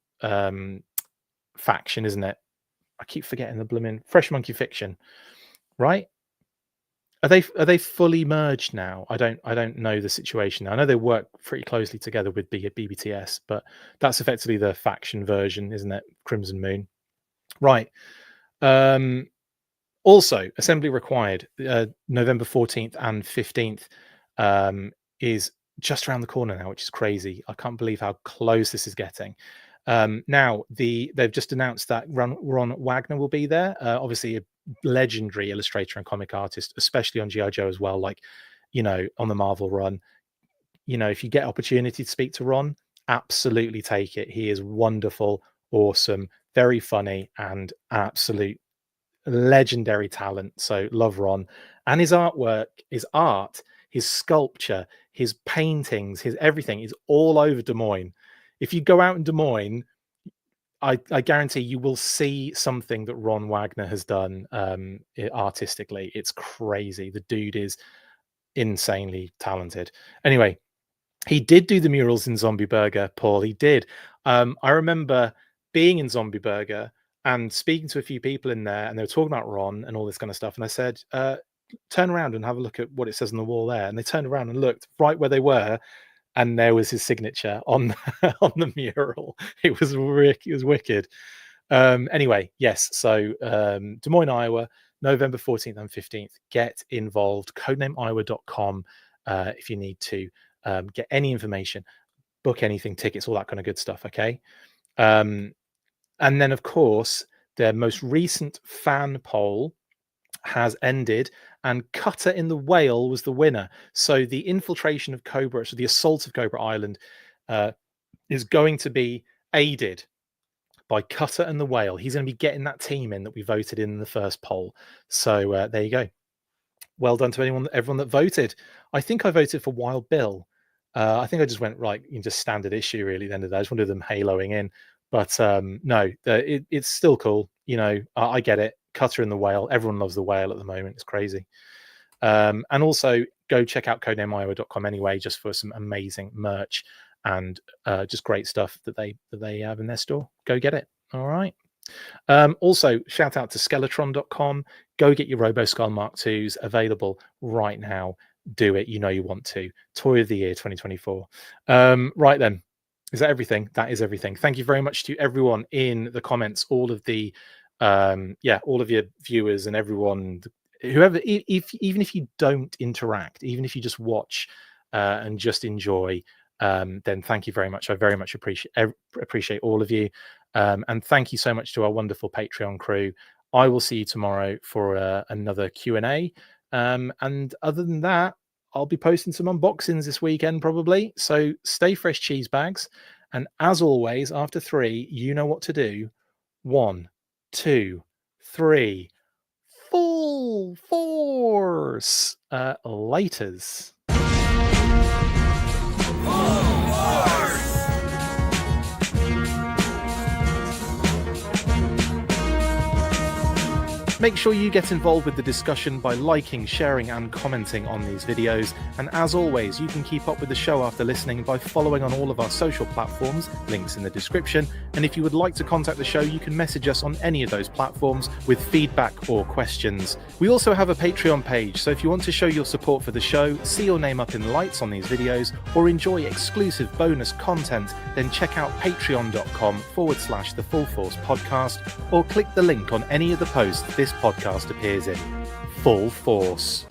faction, isn't it? I keep forgetting the blooming Fresh Monkey Fiction, right? Are they fully merged now? I don't know the situation. I know they work pretty closely together with BBTS, but that's effectively the faction version, isn't it? Crimson Moon, right? Also, assembly required. November 14th and 15th is just around the corner now, which is crazy. I can't believe how close this is getting. Now they've just announced that Ron Wagner will be there. Obviously, legendary illustrator and comic artist, especially on G.I. Joe as well. Like, you know, on the Marvel run, you know, if you get opportunity to speak to Ron, absolutely take it. He is wonderful, awesome, very funny, and absolute legendary talent. So love Ron. And his artwork, his art, his sculpture, his paintings, his everything is all over Des Moines. If you go out in Des Moines, I guarantee you will see something that Ron Wagner has done artistically. It's crazy. The dude is insanely talented. Anyway, he did do the murals in Zombie Burger, Paul. He did. I remember being in Zombie Burger and speaking to a few people in there, and they were talking about Ron and all this kind of stuff. And I said, turn around and have a look at what it says on the wall there. And they turned around and looked right where they were, and there was his signature on on the mural. It was wicked. Anyway, yes. So Des Moines, Iowa, November 14th and 15th. Get involved. Codenameiowa.com if you need to get any information, book anything, tickets, all that kind of good stuff. Okay. And then, of course, their most recent fan poll has ended, and Cutter in the Whale was the winner. So the infiltration of Cobra, so the assault of Cobra Island, is going to be aided by Cutter and the Whale. He's going to be getting that team in that we voted in the first poll. So there you go. Well done to everyone that voted. I think I voted for Wild Bill. I think I just went right in just standard issue, really, at the end of the day. I just wanted them haloing in. But no, it's still cool. You know, I get it. Cutter and the Whale. Everyone loves the Whale at the moment. It's crazy. And also go check out codenameiowa.com anyway, just for some amazing merch and just great stuff that they have in their store. Go get it. All right. Also, shout out to Skeletron.com. Go get your RoboSkull Mark IIs available right now. Do it. You know you want to. Toy of the Year 2024. Right then. Is that everything? That is everything. Thank you very much to everyone in the comments, all of the all of your viewers and everyone, whoever, even if you don't interact, even if you just watch and just enjoy, then thank you very much. I very much appreciate all of you. And thank you so much to our wonderful Patreon crew. I will see you tomorrow for another Q&A. And other than that, I'll be posting some unboxings this weekend probably. So stay fresh, cheese bags. And as always, after 3, you know what to do. 1, 2, 3, full force. Laters. Make sure you get involved with the discussion by liking, sharing and commenting on these videos. And as always, you can keep up with the show after listening by following on all of our social platforms, links in the description. And if you would like to contact the show, you can message us on any of those platforms with feedback or questions. We also have a Patreon page, so if you want to show your support for the show, see your name up in lights on these videos, or enjoy exclusive bonus content, then check out patreon.com/The Full Force Podcast, or click the link on any of the posts this podcast appears in. Full Force.